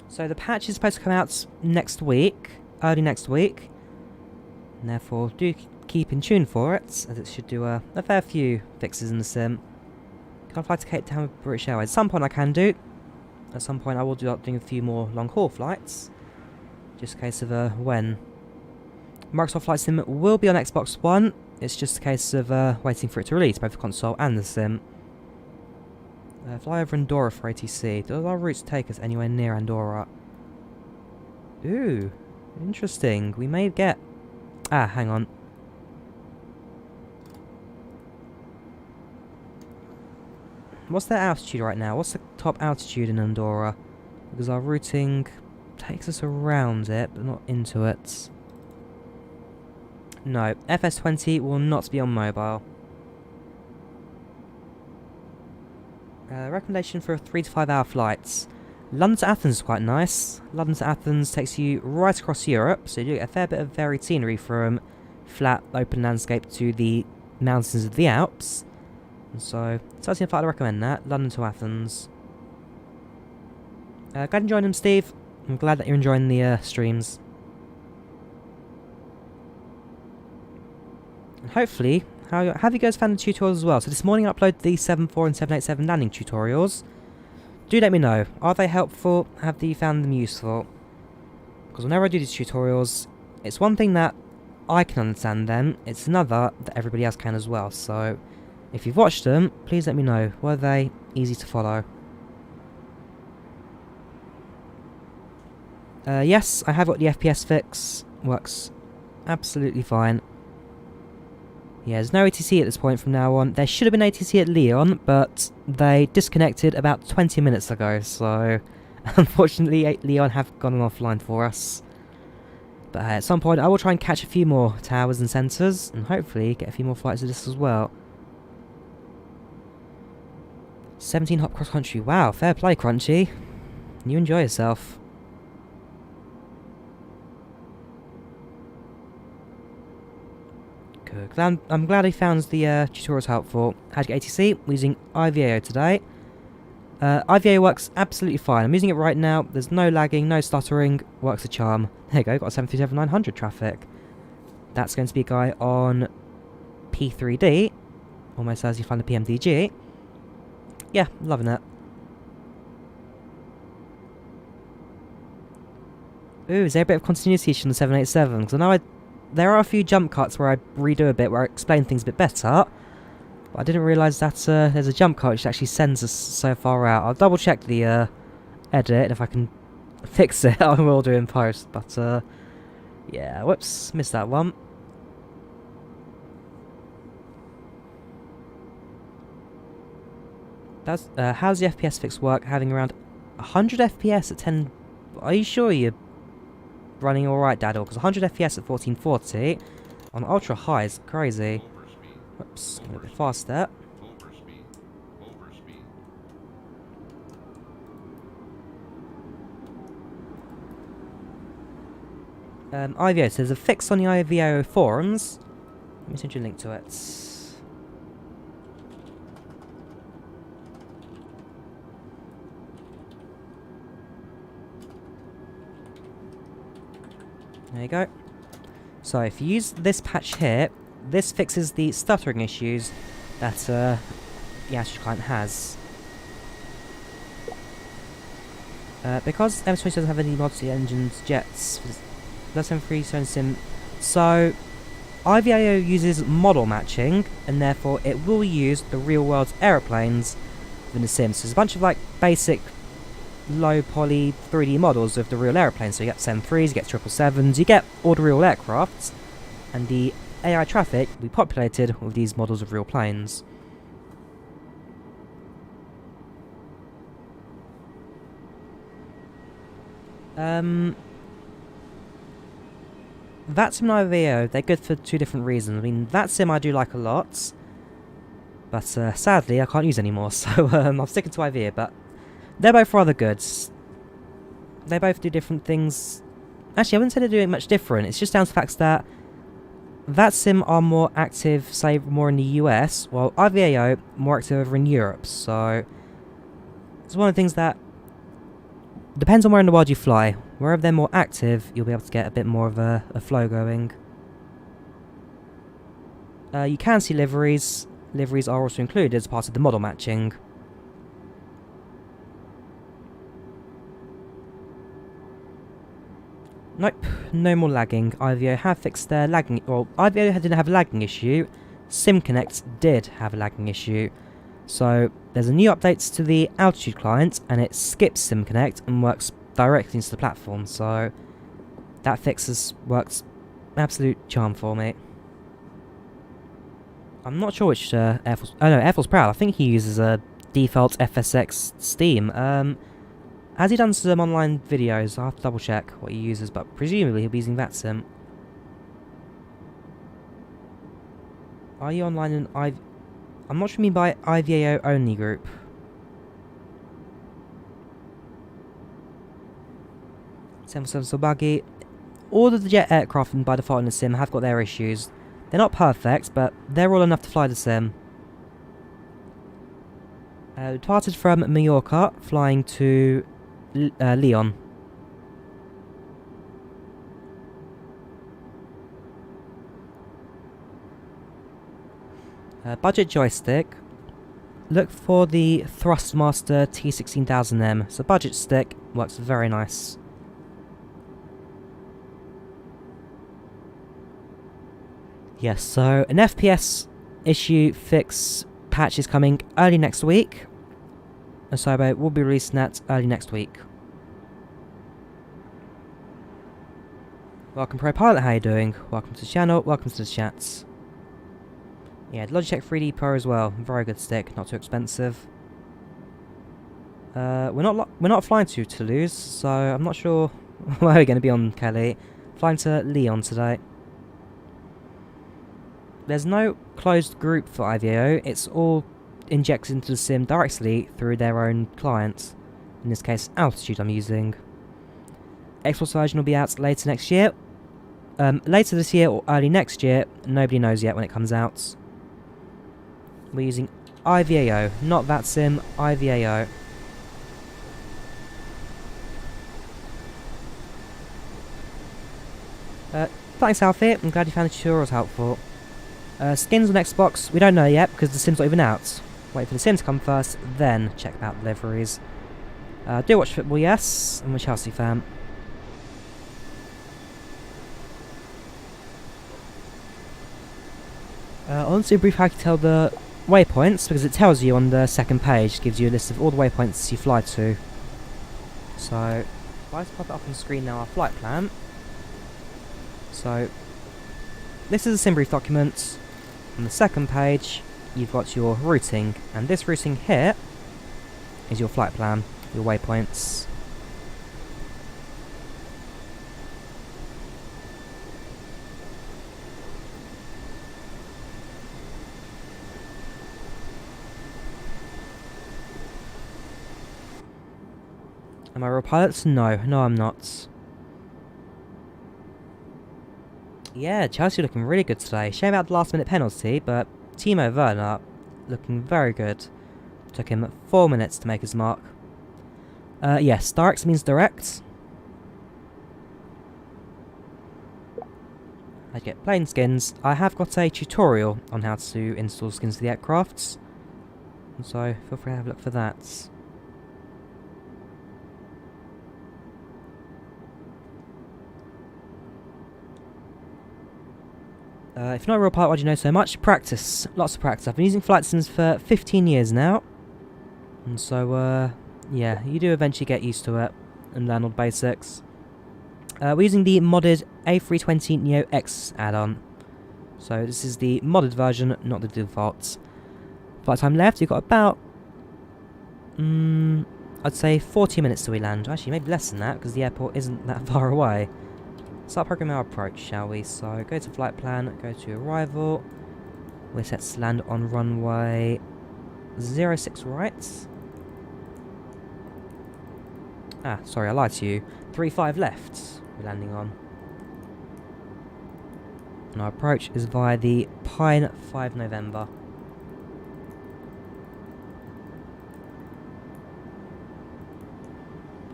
So the patch is supposed to come out next week, early next week. And therefore, do keep in tune for it, as it should do a fair few fixes in the sim. Can I fly to Cape Town with British Airways? At some point I can do. At some point I will do doing a few more long haul flights. Just a case of when. Microsoft Flight Sim will be on Xbox One. It's just a case of waiting for it to release, both the console and the sim. Fly over Andorra for ATC. Does our routes take us anywhere near Andorra? Ooh, interesting. We may get... Ah, hang on. What's their altitude right now? What's the top altitude in Andorra? Because our routing takes us around it, but not into it. No, FS20 will not be on mobile. Recommendation for 3 to 5 hour flights. London to Athens is quite nice. London to Athens takes you right across Europe, so you get a fair bit of varied scenery from flat, open landscape to the mountains of the Alps. And so, certainly a flight I recommend that. London to Athens. Go ahead and join them, Steve. I'm glad that you're enjoying the streams. And hopefully, have you guys found the tutorials as well? So this morning I uploaded the 7.4 and 7.87 landing tutorials. Do let me know. Are they helpful? Have you found them useful? Because whenever I do these tutorials, it's one thing that I can understand them, it's another that everybody else can as well. So, if you've watched them, please let me know. Were they easy to follow? Yes, I have got the FPS fix. Works absolutely fine. Yeah, there's no ATC at this point from now on. There should have been ATC at Lyon, but they disconnected about 20 minutes ago, so unfortunately Lyon have gone offline for us. But at some point I will try and catch a few more towers and sensors, and hopefully get a few more flights of this as well. 17 hop cross country. Wow, fair play, Crunchy. You enjoy yourself. Good. I'm glad he found the tutorials helpful. How to get ATC? We're using IVAO today. IVAO works absolutely fine. I'm using it right now. There's no lagging, no stuttering. Works a charm. There you go, got a 737-900 traffic. That's going to be a guy on P3D. Almost as you find the PMDG. Yeah, loving it. Ooh, is there a bit of continuity issue on the 787? Because I know there are a few jump cuts where I redo a bit, where I explain things a bit better. But I didn't realise that there's a jump cut which actually sends us so far out. I'll double check the edit, if I can fix it, I will do in post. But yeah, whoops, missed that one. That's, how's the FPS fix work? Having around 100 FPS at 10... Are you sure you're running alright, Daddle? Because 100 FPS at 1440 on ultra high is crazy. Whoops, a little bit faster. IVAO, so there's a fix on the IVAO forums. Let me send you a link to it. There you go. So if you use this patch here, this fixes the stuttering issues that the Astro client has. Because MS-20 doesn't have any multi-engines jets, does have free sim, so IVAO uses model matching, and therefore it will use the real-world aeroplanes within the sim. So there's a bunch of like basic low poly 3D models of the real airplanes. So you get 7.3s, you get 777s, you get all the real aircrafts, and the AI traffic will be populated with these models of real planes. VATSIM and IVAO, they're good for two different reasons. I mean, VATSIM I do like a lot, but sadly I can't use anymore, so I'm sticking to IVAO, but they're both rather good. They both do different things. Actually, I wouldn't say they're doing much different. It's just down to the fact that VATSIM are more active, say, more in the US, while IVAO more active over in Europe. So it's one of the things that depends on where in the world you fly. Wherever they're more active, you'll be able to get a bit more of a flow going. You can see liveries. Liveries are also included as part of the model matching. Nope, no more lagging. IVAO have fixed their lagging. Well, IVAO didn't have a lagging issue. SimConnect did have a lagging issue. So there's a new update to the altitude client, and it skips SimConnect and works directly into the platform. So that fix has worked absolute charm for me. I'm not sure which Air Force... Oh no, Air Force Proud. I think he uses a default FSX Steam. Has he done some online videos? I'll have to double check what he uses, but presumably he'll be using that sim. Are you online in I'm not sure what you mean by IVAO only group. So buggy. All of the jet aircraft by default in the sim have got their issues. They're not perfect, but they're all enough to fly the sim. Departed from Mallorca, flying to Lyon. Budget joystick. Look for the Thrustmaster T16000M. So budget stick works very nice. Yes, so an FPS issue fix patch is coming early next week. So we'll be releasing that early next week. Welcome Pro Pilot, how you doing? Welcome to the channel, welcome to the chats. Yeah, Logitech 3D Pro as well. Very good stick, not too expensive. We're not flying to Toulouse, so I'm not sure where we're going to be on Kelly. Flying to Lyon today. There's no closed group for IVAO. It's all injected into the sim directly through their own client. In this case, Altitude I'm using. Xbox version will be out later next year. Later this year or early next year. Nobody knows yet when it comes out. We're using IVAO, not that sim, IVAO. Thanks Alfie, I'm glad you found the tutorials helpful. Skins on Xbox, we don't know yet because the sim's not even out. Wait for the sim to come first, then check out deliveries. Do watch football, yes, I'm a Chelsea fan. Honestly, brief how to tell the waypoints, because it tells you on the second page, gives you a list of all the waypoints you fly to. So, if I just pop it up on the screen now, our flight plan. So, this is a sim brief document. On the second page, you've got your routing, and this routing here is your flight plan, your waypoints. Am I real pilots? No, I'm not. Yeah, Chelsea looking really good today. Shame about the last minute penalty, but Timo Werner looking very good. Took him 4 minutes to make his mark. Yes, direct means direct. I get plain skins. I have got a tutorial on how to install skins to the aircrafts. So feel free to have a look for that. If not a real pilot, why do you know so much? Practice. Lots of practice. I've been using flight sims for 15 years now. And so, yeah, you do eventually get used to it and learn all the basics. We're using the modded A320neo X add-on. So this is the modded version, not the default. Flight time left, you've got about, I'd say 40 minutes till we land. Actually, maybe less than that, because the airport isn't that far away. Start programming our approach, shall we? So, go to flight plan, go to arrival. We're set to land on runway 06 right. Ah, sorry, I lied to you. 35 left, we're landing on. And our approach is via the Pine 5 November.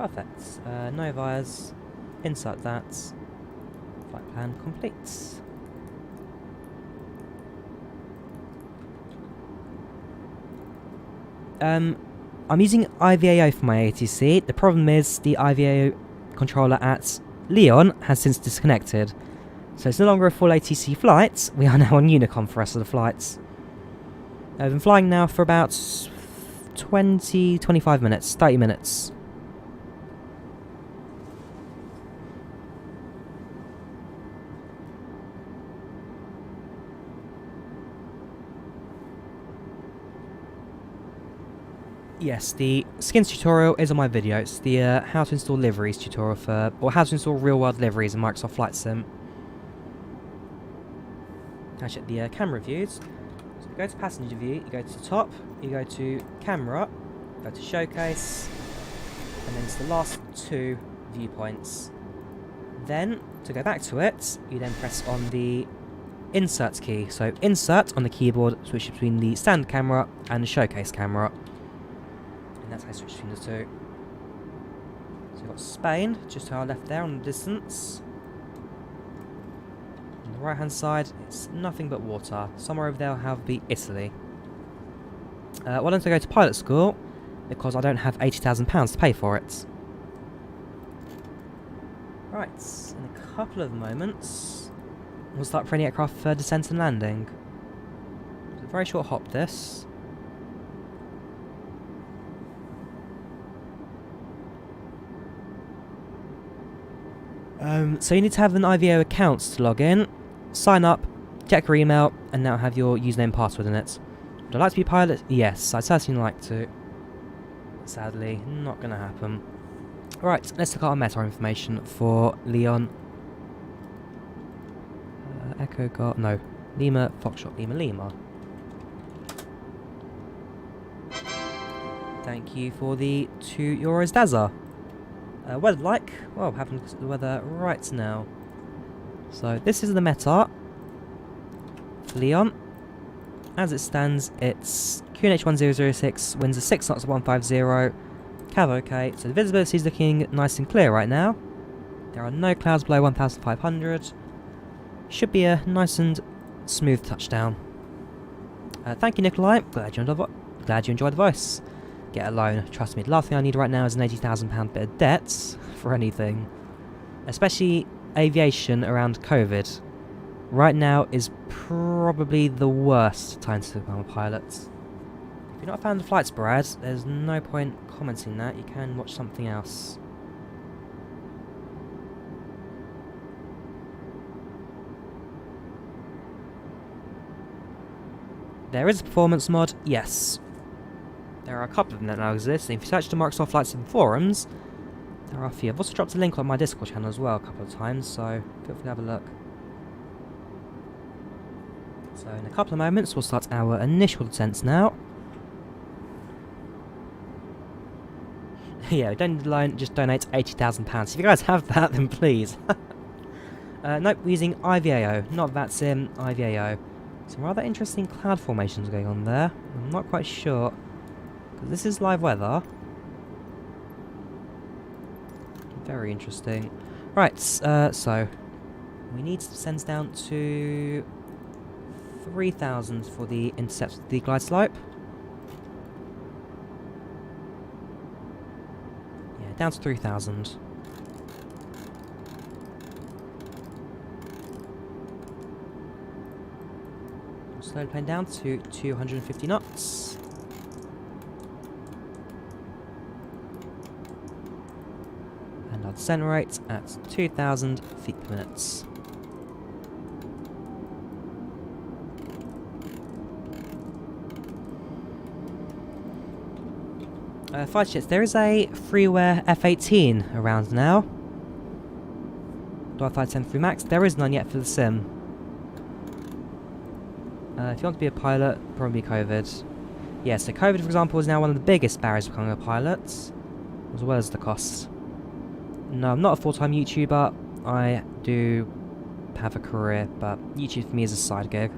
Perfect. No wires. Insert that. Flight plan complete. I'm using IVAO for my ATC. The problem is the IVAO controller at Lyon has since disconnected. So it's no longer a full ATC flight. We are now on Unicom for the rest of the flights. I've been flying now for about 25 minutes, 30 minutes. Yes, the skins tutorial is on my video. It's the how to install liveries tutorial or how to install real-world liveries in Microsoft Flight Sim. Now check the camera views. So you go to passenger view, you go to the top, you go to camera, go to showcase, and then it's the last two viewpoints. Then, to go back to it, you then press on the insert key. So insert on the keyboard, switch between the standard camera and the showcase camera. And that's how I switch between the two. So we've got Spain, just to our left there on the distance. On the right hand side, it's nothing but water. Somewhere over there will have be Italy. Why don't I go to pilot school? Because I don't have £80,000 to pay for it. Right, in a couple of moments, we'll start for any aircraft descent and landing. It's a very short hop, this. So you need to have an IVAO account to log in, sign up, check your email, and now have your username and password in it. Would I like to be pilot? Yes, I'd certainly like to. Sadly, not going to happen. Right, let's look at our METAR information for Lyon. Echo Golf, no, Lima, Foxtrot, Lima, Lima. Thank you for the €2 Dazza. Weather like? Well, we're having the weather right now. So this is the METAR for Lyon. As it stands, it's QNH 1006, winds are 6 knots at 150, cav okay. So the visibility is looking nice and clear right now. There are no clouds below 1500. Should be a nice and smooth touchdown. Thank you, Nikolai. Glad you enjoyed the voice. Get a loan. Trust me, the last thing I need right now is an £80,000 bit of debt for anything. Especially aviation around COVID. Right now is probably the worst time to become a pilot. If you're not a fan of the flights, Brad, there's no point commenting that. You can watch something else. There is a performance mod, yes. There are a couple of them that now exist. If you search the Microsoft Flight Sim forums, there are a few. I've also dropped a link on my Discord channel as well a couple of times, so feel free to have a look. So in a couple of moments, we'll start our initial descents now. Yeah, don't need a loan, just donate £80,000. If you guys have that, then please. Nope, we're using IVAO, not VATSIM, IVAO. Some rather interesting cloud formations going on there. I'm not quite sure. This is live weather. Very interesting. Right, so we need to descend down to 3,000 for the intercept of the glide slope. Yeah, down to 3,000. Slow the plane down to 250 knots. And our descent rate at 2,000 feet per minute. Fighter jets, there is a freeware F-18 around now. Do I fly 10 through max? There is none yet for the sim. If you want to be a pilot, probably COVID. Yeah, so COVID, for example, is now one of the biggest barriers to becoming a pilot, as well as the cost. No, I'm not a full-time YouTuber. I do have a career, but YouTube for me is a side gig.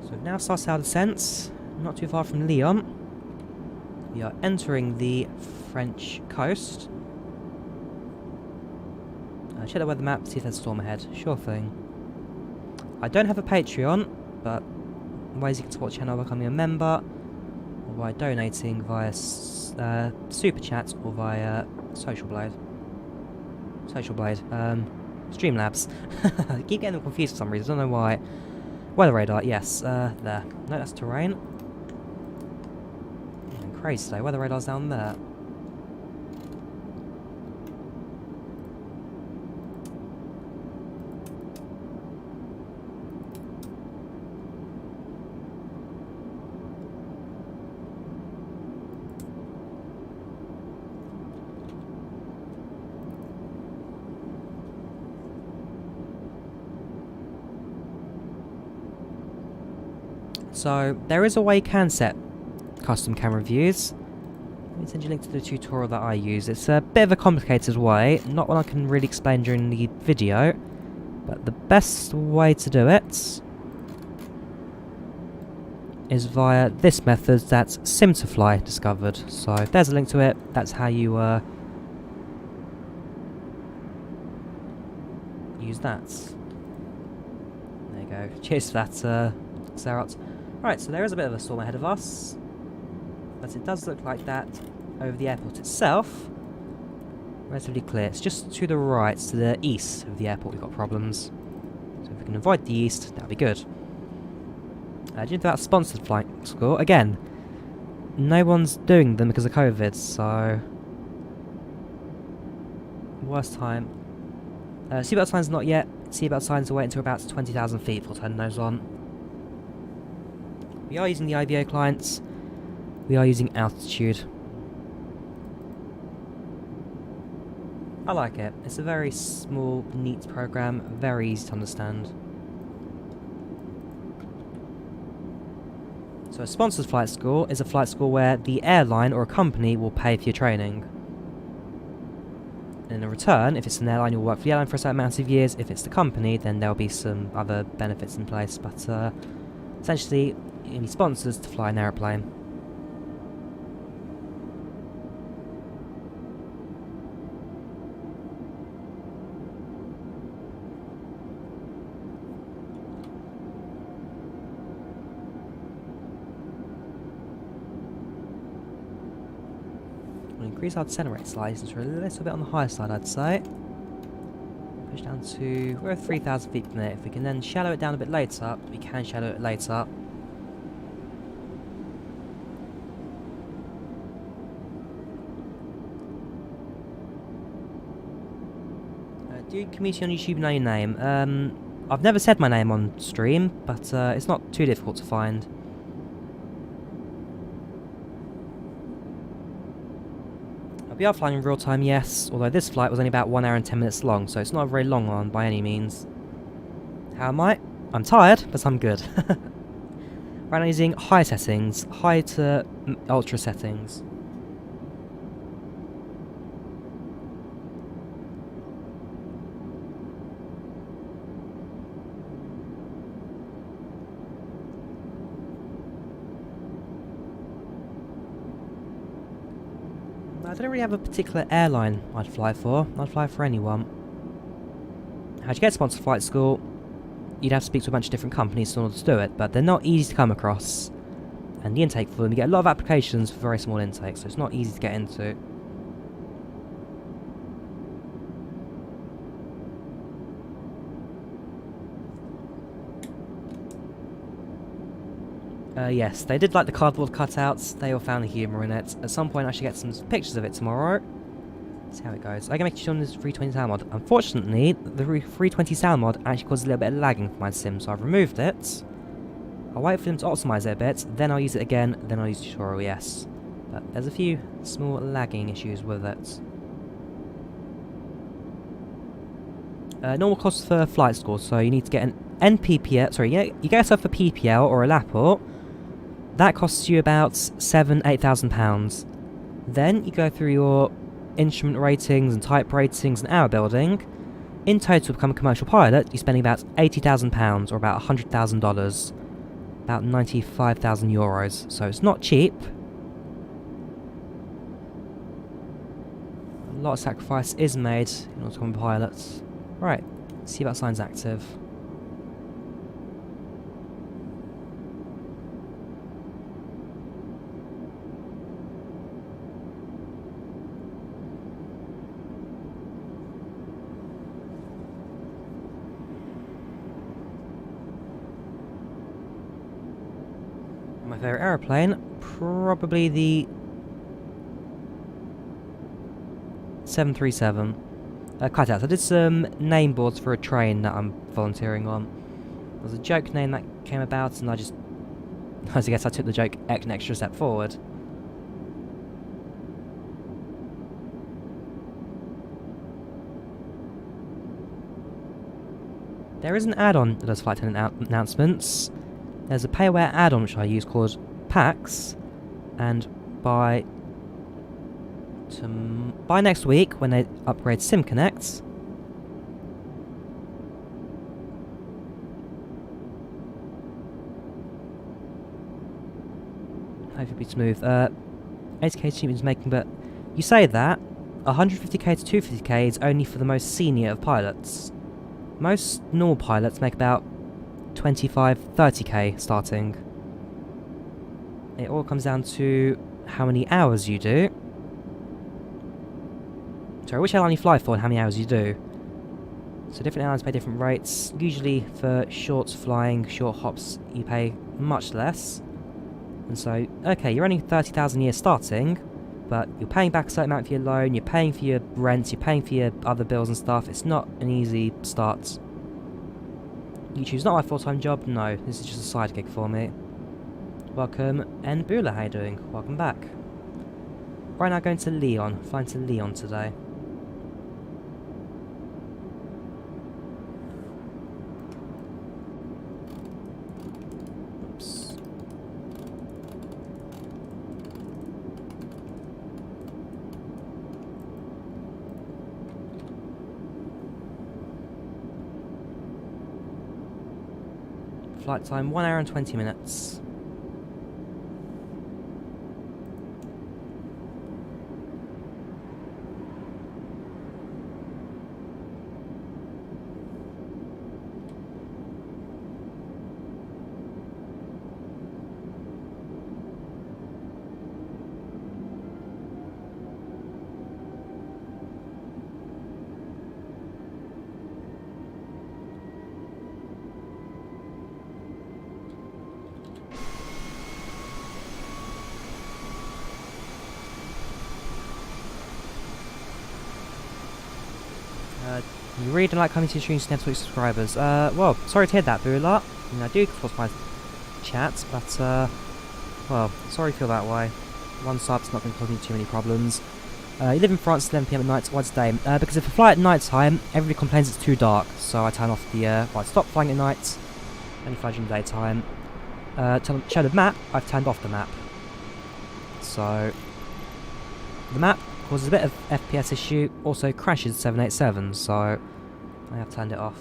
So Now starts our descent, not too far from Lyon. We are entering the French coast. Check the weather map, see if there's a storm ahead. Sure thing. I don't have a Patreon, but ways you can support the channel by becoming a member, or by donating via Super Chat, or via Social Blade. Streamlabs. I keep getting them confused for some reason, I don't know why. Weather radar, yes, there. No, that's terrain. Crazy today, weather radar's down there. So, there is a way you can set custom camera views. Let me send you a link to the tutorial that I use. It's a bit of a complicated way, not one I can really explain during the video, but the best way to do it is via this method that Sim2Fly discovered. So, if there's a link to it, that's how you use that. There you go. Cheers for that, Xerox. Right, so there is a bit of a storm ahead of us, but it does look like that over the airport itself. Relatively clear. It's just to the right, to the east of the airport we've got problems. So if we can avoid the east, that'll be good. Do you know about sponsored flight school? Again, no one's doing them because of COVID, so... Worst time. Seatbelt signs not yet. Seatbelt signs will wait until about 20,000 feet before turning those on. We are using the IVAO clients. We are using altitude. I like it. It's a very small, neat program, very easy to understand. So a sponsored flight school is a flight school where the airline or a company will pay for your training. And in return, if it's an airline, you'll work for the airline for a certain amount of years. If it's the company, then there'll be some other benefits in place. But essentially, you need sponsors to fly an aeroplane. We'll increase our descent rate slightly since we're a little bit on the higher side, I'd say. Push down to, we're at 3,000 feet per minute. If we can then shallow it down a bit later, we can shallow it later. Do community on YouTube know your name? I've never said my name on stream, but it's not too difficult to find. We are flying in real time, yes, although this flight was only about 1 hour and 10 minutes long, so it's not a very long one by any means. How am I? I'm tired, but I'm good. Right now using high settings, high to ultra settings. I don't really have a particular airline I'd fly for. I'd fly for anyone. How'd you get sponsored flight school? You'd have to speak to a bunch of different companies in order to do it, but they're not easy to come across. And the intake for them, you get a lot of applications for very small intakes, so it's not easy to get into. Yes, they did like the cardboard cutouts. They all found the humour in it. At some point I should get some pictures of it tomorrow. See how it goes. I'm going to make sure on this 320 sound mod. Unfortunately, the 320 sound mod actually causes a little bit of lagging for my sim, so I've removed it. I'll wait for them to optimise it a bit, then I'll use it again, then I'll use tutorial, yes. But there's a few small lagging issues with it. Normal costs for flight school, so you need to get an NPPL, sorry, you get yourself a PPL or a LAPL. That costs you about £8,000. Then you go through your instrument ratings and type ratings and hour building. In total, to become a commercial pilot, you're spending about £80,000 or about $100,000. about 95,000 euros, so it's not cheap. A lot of sacrifice is made in order to become pilots. Right, see if that sign's active. My favourite aeroplane, probably the 737. Cutouts. I did some name boards for a train that I'm volunteering on. There was a joke name that came about, and I guess I took the joke an extra step forward. There is an add-on that does flight attendant announcements. There's a payware add-on which I use called PAX, and by next week, when they upgrade SimConnect, hopefully it'll be smooth. 80k cheap is making, but you say that 150k to 250k is only for the most senior of pilots. Most normal pilots make about 25-30k starting. It all comes down to how many hours you do. Sorry, which airline you fly for and how many hours you do. So different airlines pay different rates. Usually for short flying, short hops, you pay much less. And so, okay, you're earning 30,000 a year starting, but you're paying back a certain amount for your loan, you're paying for your rent, you're paying for your other bills and stuff. It's not an easy start. You choose not my full-time job? No, this is just a side gig for me. Welcome, Nbula, how you doing? Welcome back. Right now going to Lyon, flying to Lyon today. Oops. Flight time 1 hour and 20 minutes. You really don't like coming to your streams to Netflix subscribers. Well, sorry to hear that, Bula. I mean, I do, of course, my chats, but, well, sorry to feel that way. One sub's not going to cause me too many problems. You live in France at 11 PM at night, so what's day? Because if I fly at night time, everybody complains it's too dark, so I turn off the, well, I stop flying at night, only fly during the daytime. To show the map, I've turned off the map. So, the map causes a bit of FPS issue, also crashes 787, so I have turned it off.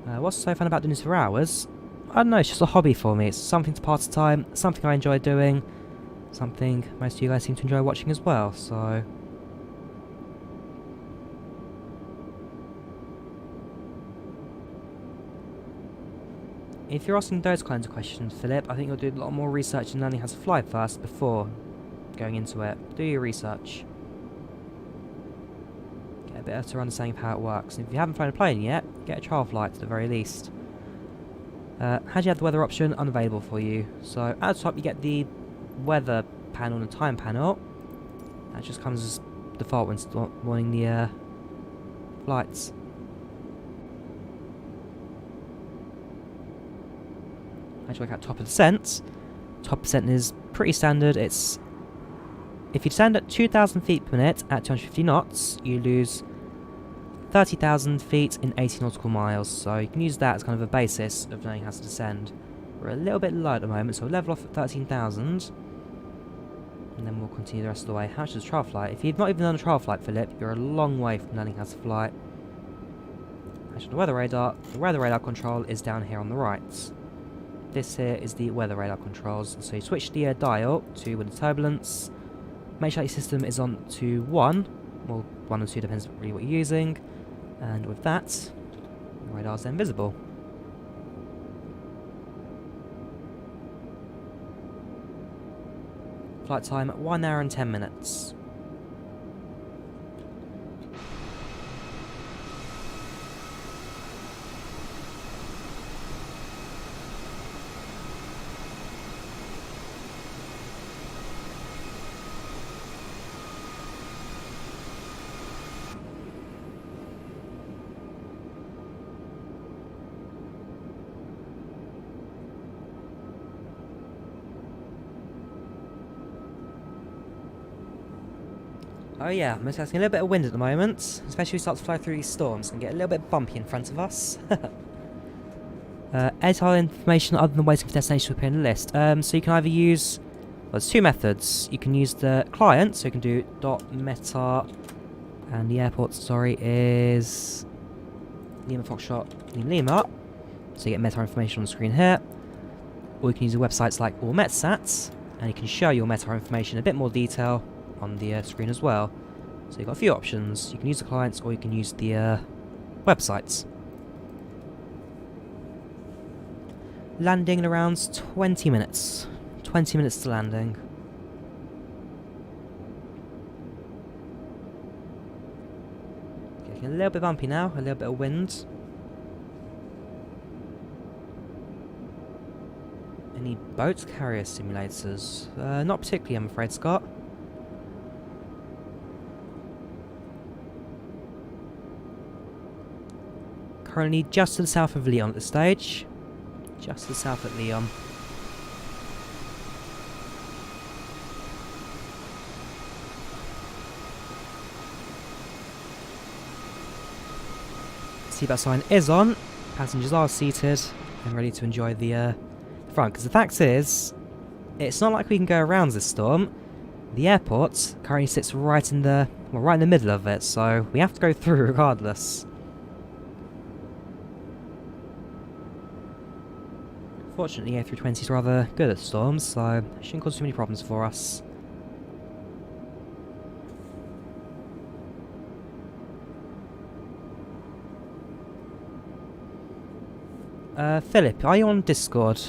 What's so fun about doing this for hours? I don't know, it's just a hobby for me. It's something to pass the time, something I enjoy doing, something most of you guys seem to enjoy watching as well, so... If you're asking those kinds of questions, Philip, I think you'll do a lot more research and learning how to fly first before going into it. Do your research. Get a better understanding of how it works. And if you haven't flown a plane yet, get a trial flight at the very least. How do you have the weather option? Unavailable for you. So at the top you get the weather panel and the time panel. That just comes as default when wanting the flights. As you work out top of descent. Top descent is pretty standard. It's if you descend at 2,000 feet per minute at 250 knots, you lose 30,000 feet in 80 nautical miles. So you can use that as kind of a basis of knowing how to descend. We're a little bit low at the moment, so we'll level off at 13,000. And then we'll continue the rest of the way. How much is a trial flight? If you've not even done a trial flight, Philip, you're a long way from learning how to fly. Actually, the weather radar control is down here on the right. This here is the weather radar controls. So you switch the dial to wind turbulence. Make sure your system is on to 1. Well, 1 or 2 depends really what you're using. And with that, the radar's then visible. Flight time 1 hour and 10 minutes. Oh yeah, I'm expecting a little bit of wind at the moment, especially if we start to fly through these storms and get a little bit bumpy in front of us. Edit information other than waiting for destination to appear in the list. So you can either use, well, there's 2 methods. You can use the client, so you can do .meta, and the airport, sorry, is Lima Foxtrot Lima. So you get meta information on the screen here. Or you can use the websites like AllMetSats, and you can show your meta information in a bit more detail on the screen as well. So you've got a few options. You can use the clients or you can use the websites. Landing in around 20 minutes. 20 minutes to landing. Getting a little bit bumpy now, a little bit of wind. Any boat carrier simulators? Not particularly, I'm afraid, Scott. Currently just to the south of Lyon at this stage. Just to the south of Lyon. Seatbelt sign is on. Passengers are seated and ready to enjoy the front. Because the fact is, it's not like we can go around this storm. The airport currently sits right in the middle of it, so we have to go through regardless. Fortunately, A320 is rather good at storms, so it shouldn't cause too many problems for us. Philip, are you on Discord?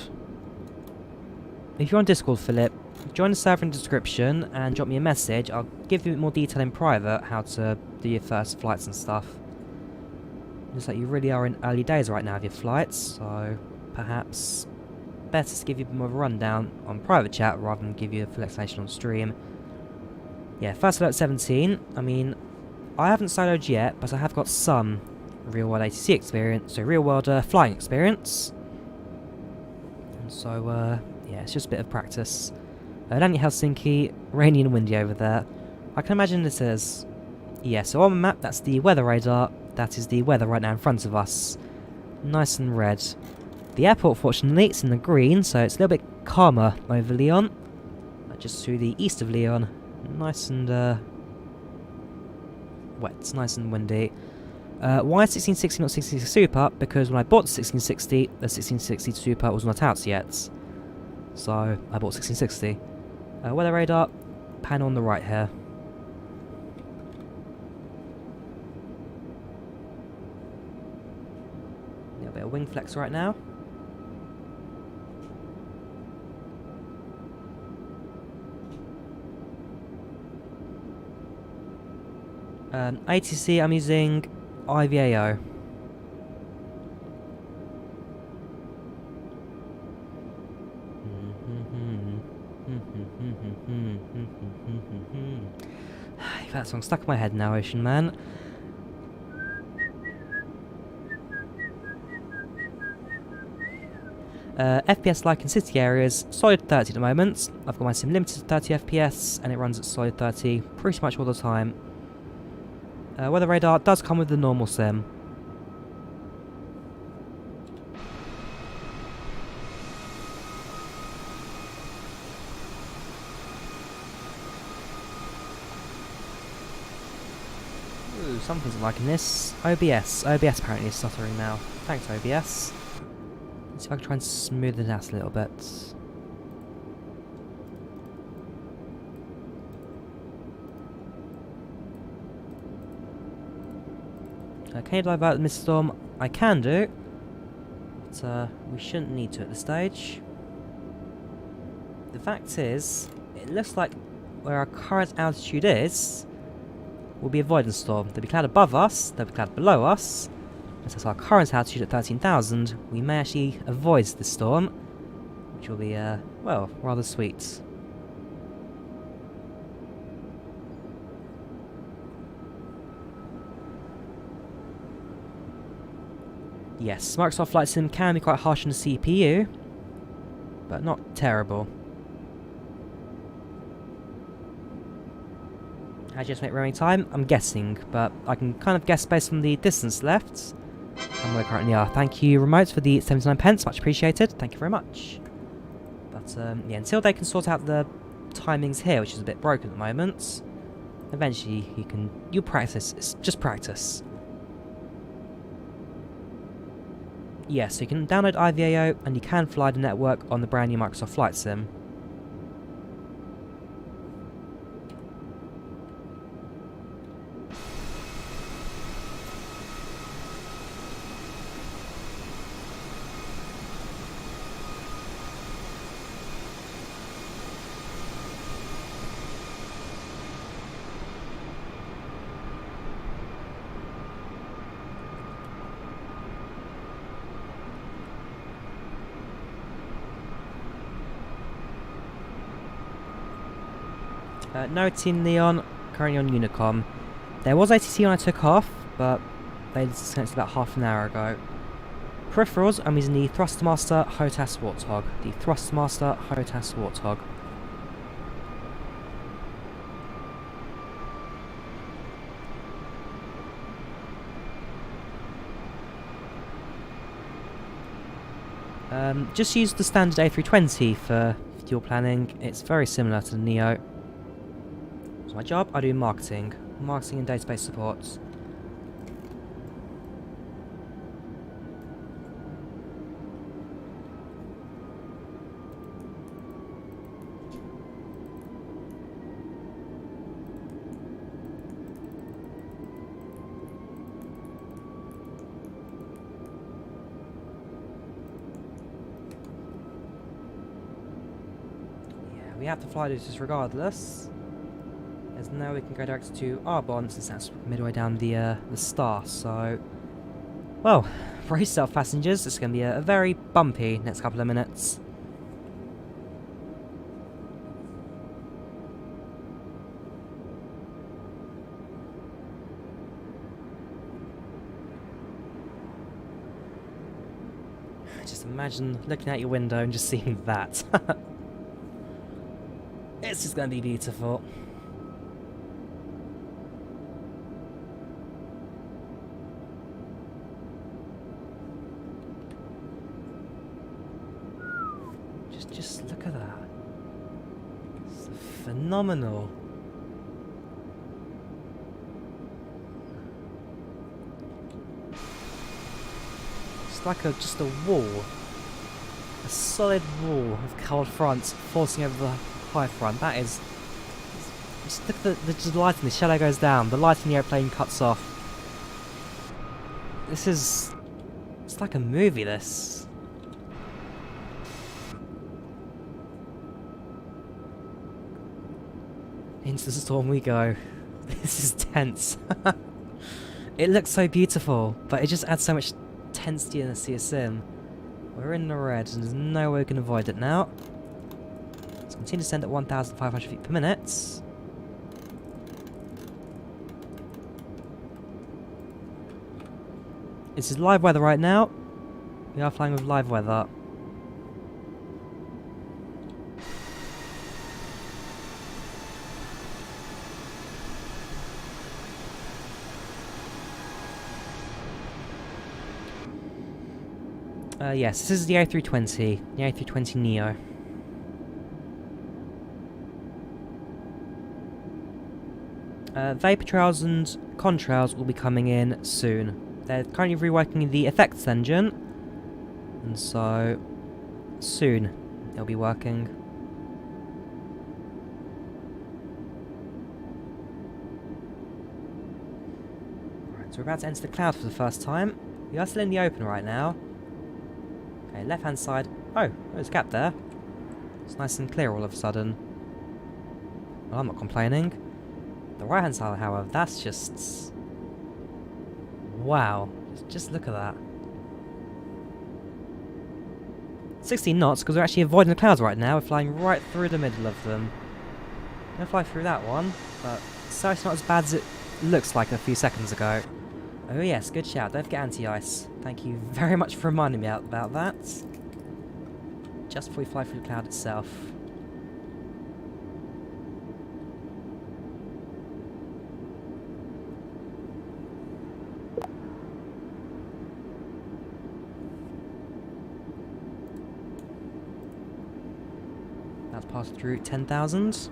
If you're on Discord, Philip, join the server in the description and drop me a message. I'll give you a bit more detail in private how to do your first flights and stuff. Looks like you really are in early days right now of your flights, so perhaps better to give you a bit more of a rundown on private chat rather than give you a full explanation on stream. Yeah, first alert 17. I mean, I haven't soloed yet, but I have got some real-world ATC experience, so real-world flying experience. And so, yeah, it's just a bit of practice. Landing Helsinki, rainy and windy over there. I can imagine this is... Yeah, so on the map, that's the weather radar. That is the weather right now in front of us. Nice and red. The airport, fortunately, it's in the green, so it's a little bit calmer over Lyon. Just to the east of Lyon. Nice and wet, nice and windy. Why 1660 not 1660 Super? Because when I bought the 1660, the 1660 Super was not out yet. So I bought 1660. Weather radar, panel on the right here. A little bit of wing flex right now. ATC, I'm using IVAO. That song's stuck in my head now, Ocean Man. FPS like in city areas, solid 30 at the moment. I've got my sim limited to 30 FPS and it runs at solid 30 pretty much all the time. Weather radar does come with the normal sim. something's liking this. OBS. OBS apparently is stuttering now. Thanks, OBS. Let's see if I can try and smooth it out a little bit. Can you divert the mist storm? I can do. But we shouldn't need to at this stage. The fact is, it looks like where our current altitude is will be avoidance storm. There'll be cloud above us, there'll be cloud below us. And since our current altitude at 13,000, we may actually avoid this storm, which will be, well, rather sweet. Yes, Microsoft Flight Sim can be quite harsh on the CPU, but not terrible. How do you estimate roaming time? I'm guessing, but I can kind of guess based on the distance left and where we currently are. Thank you, Remote, for the 79 pence, much appreciated. Thank you very much. But yeah, until they can sort out the timings here, which is a bit broken at the moment, eventually you'll practice. It's just practice. Yes, so you can download IVAO and you can fly the network on the brand new Microsoft Flight Sim. No Team Lyon, currently on Unicom. There was ATC when I took off, but they disconnected about half an hour ago. Peripherals, I'm using the Thrustmaster HOTAS Warthog. The Thrustmaster HOTAS Warthog. Just use the standard A320 for fuel planning. It's very similar to the Neo. So my job, I do marketing and database support. We have to fly this regardless, as now we can go direct to Arbonne since that's midway down the star. So, well, for yourself passengers, it's going to be a very bumpy next couple of minutes. Just imagine looking out your window and just seeing that. It's just going to be beautiful. Just look at that. It's phenomenal. It's like just a wall. A solid wall of cold fronts forcing over the high front. That is... Just look at the lighting. The shadow goes down. The light in the airplane cuts off. This is... It's like a movie, this. Into the storm we go. This is tense. It looks so beautiful, but it just adds so much tensity in a sea of sim. We're in the red, and there's no way we can avoid it now. Let's continue to descend at 1,500 feet per minute. This is live weather right now. We are flying with live weather. Yes, this is the A320, the A320neo. Vapor trails and contrails will be coming in soon. They're currently reworking the effects engine, and so soon they'll be working. Right, so we're about to enter the cloud for the first time. We are still in the open right now. Okay, left hand side. Oh, there's a gap there. It's nice and clear all of a sudden. Well, I'm not complaining. The right hand side, however, that's just... wow. Just look at that. 16 knots, because we're actually avoiding the clouds right now. We're flying right through the middle of them. I'm going to fly through that one, but so it's not as bad as it looks like a few seconds ago. Oh yes, good shout. Don't forget anti-ice. Thank you very much for reminding me about that. Just before we fly through the cloud itself. That's passed through 10,000.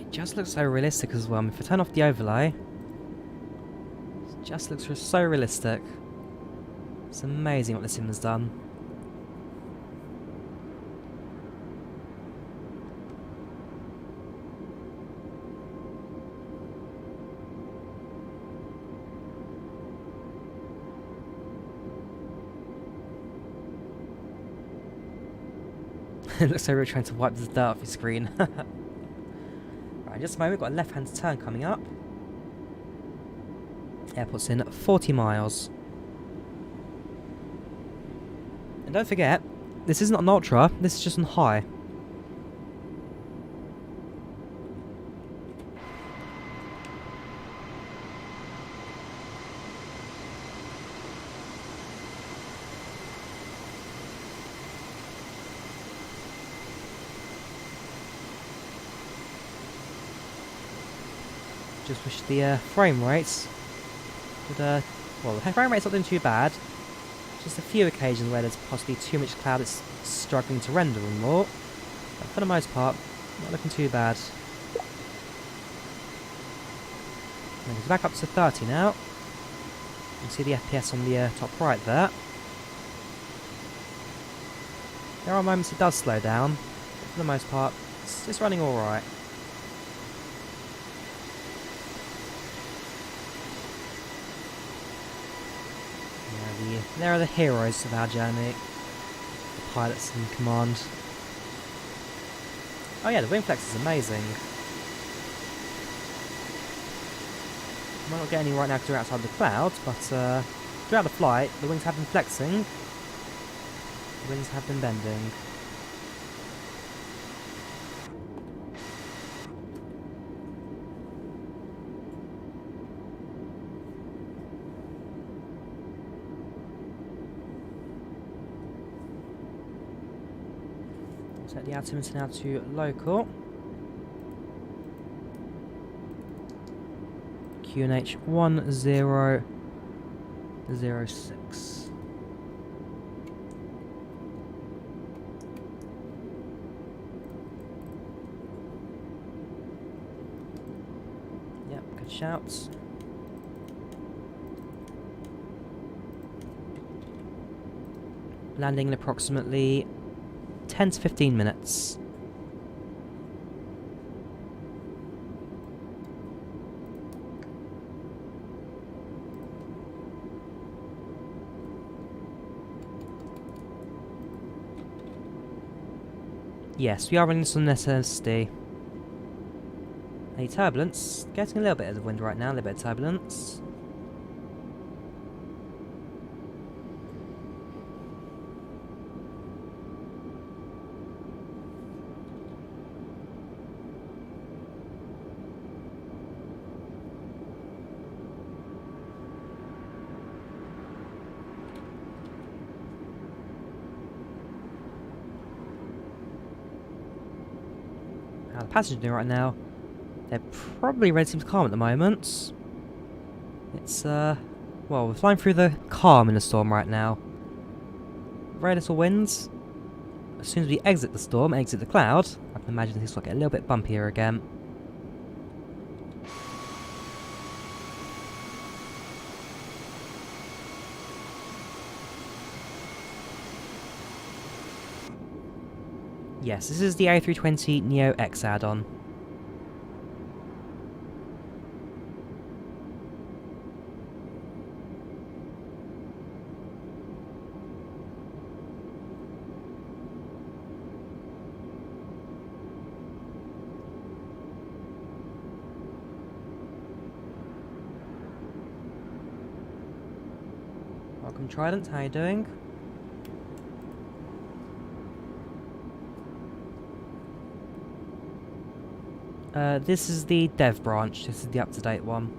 Just looks so realistic as well. If I turn off the overlay, it just looks so realistic. It's amazing what this sim has done. It looks like we're trying to wipe this dirt off your screen. Right, just a moment, we've got a left-hand turn coming up. Airport's in 40 miles. And don't forget, this isn't on ultra, this is just on high. Just wish the frame rates would, well, the frame rate's not doing too bad. Just a few occasions where there's possibly too much cloud that's struggling to render and more. But for the most part, not looking too bad. And it's back up to 30 now. You can see the FPS on the top right there. There are moments it does slow down, but for the most part, it's running alright. There are the heroes of our journey, the pilots in command. Oh yeah, the wing flex is amazing. Might not get any right now because we're outside the clouds, but throughout the flight, the wings have been flexing, the wings have been bending. Set the altimeter now to local. QNH 1006. Yep, good shouts. Landing in approximately 10 to 15 minutes. Yes, we are running some SSD. Any turbulence? Getting a little bit of the wind right now, a little bit of turbulence. How the passengers are doing right now? They're probably relatively calm at the moment. It's, well, we're flying through the calm in the storm right now. Very little winds. As soon as we exit the storm, exit the cloud, I can imagine things will get a little bit bumpier again. Yes, this is the A320neo X add-on. Welcome Trident, how you doing? This is the dev branch, this is the up-to-date one.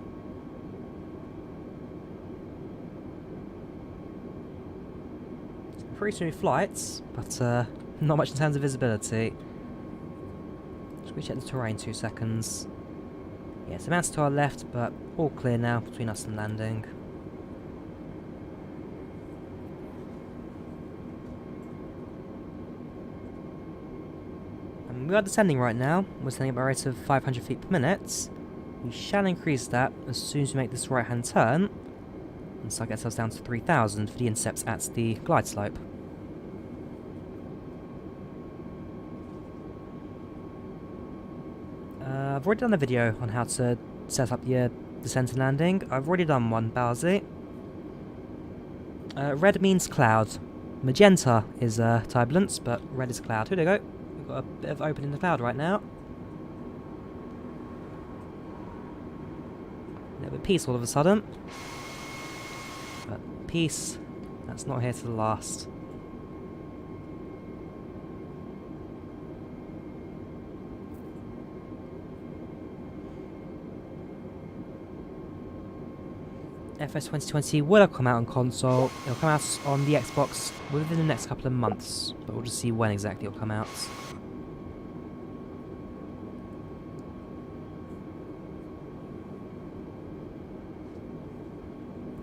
Pretty smooth flights, but not much in terms of visibility. Just recheck the terrain 2 seconds. Yes, the mountains to our left, but all clear now between us and landing. We are descending right now. We're descending at a rate of 500 feet per minute. We shall increase that as soon as we make this right-hand turn, and so I get ourselves down to 3,000 for the intercepts at the glide slope. I've already done a video on how to set up your descent and landing. I've already done one, Bowsy. Red means cloud. Magenta is turbulence, but red is cloud. Here we go. Got a bit of open in the cloud right now. A little bit of peace all of a sudden. But peace, that's not here to the last. FS 2020 will have come out on console. It'll come out on the Xbox within the next couple of months, but we'll just see when exactly it'll come out.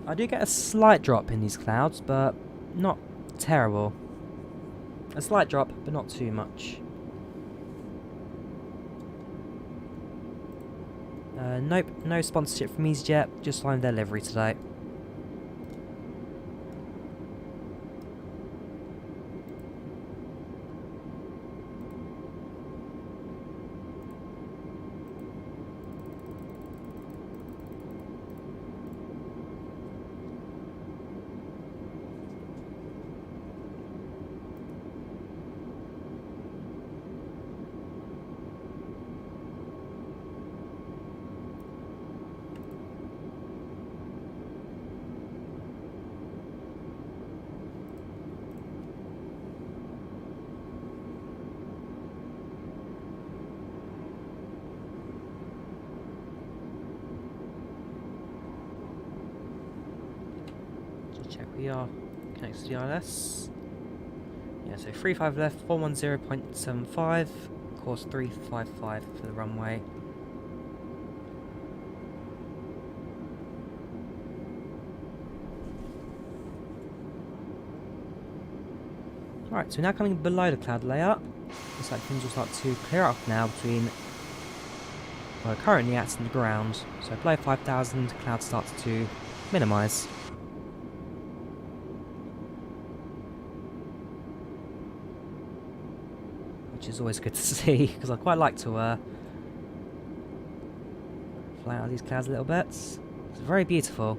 I do get a slight drop in these clouds, but not terrible. A slight drop, but not too much. Nope, no sponsorship from easyJet, just flying their livery today. Check we are connected to the ILS. Yeah, so 35 left, 410.75, course 355 for the runway. Alright, so we're now coming below the cloud layer. Looks like things will start to clear up now between where we're currently at and the ground. So below 5,000, cloud starts to minimise. Which is always good to see, because I quite like to fly out of these clouds a little bit. It's very beautiful.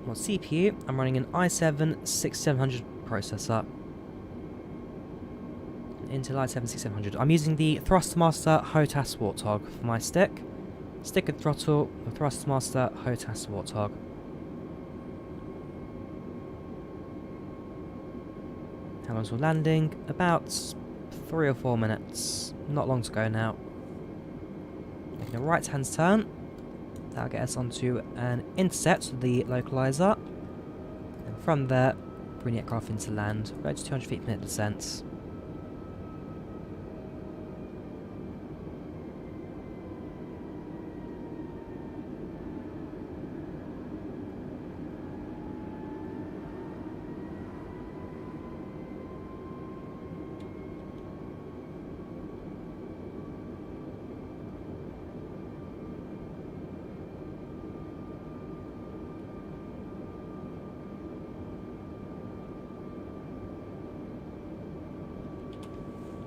On CPU, I'm running an i7-6700 processor. Intel i7-6700. I'm using the Thrustmaster HOTAS Warthog for my stick. Stick and throttle, the Thrustmaster HOTAS Warthog. How long's for landing? About 3 or 4 minutes. Not long to go now. Making a right-hand turn. That'll get us onto an intercept with the localizer. And from there, bring the aircraft into land. Go to 200 feet per minute descent.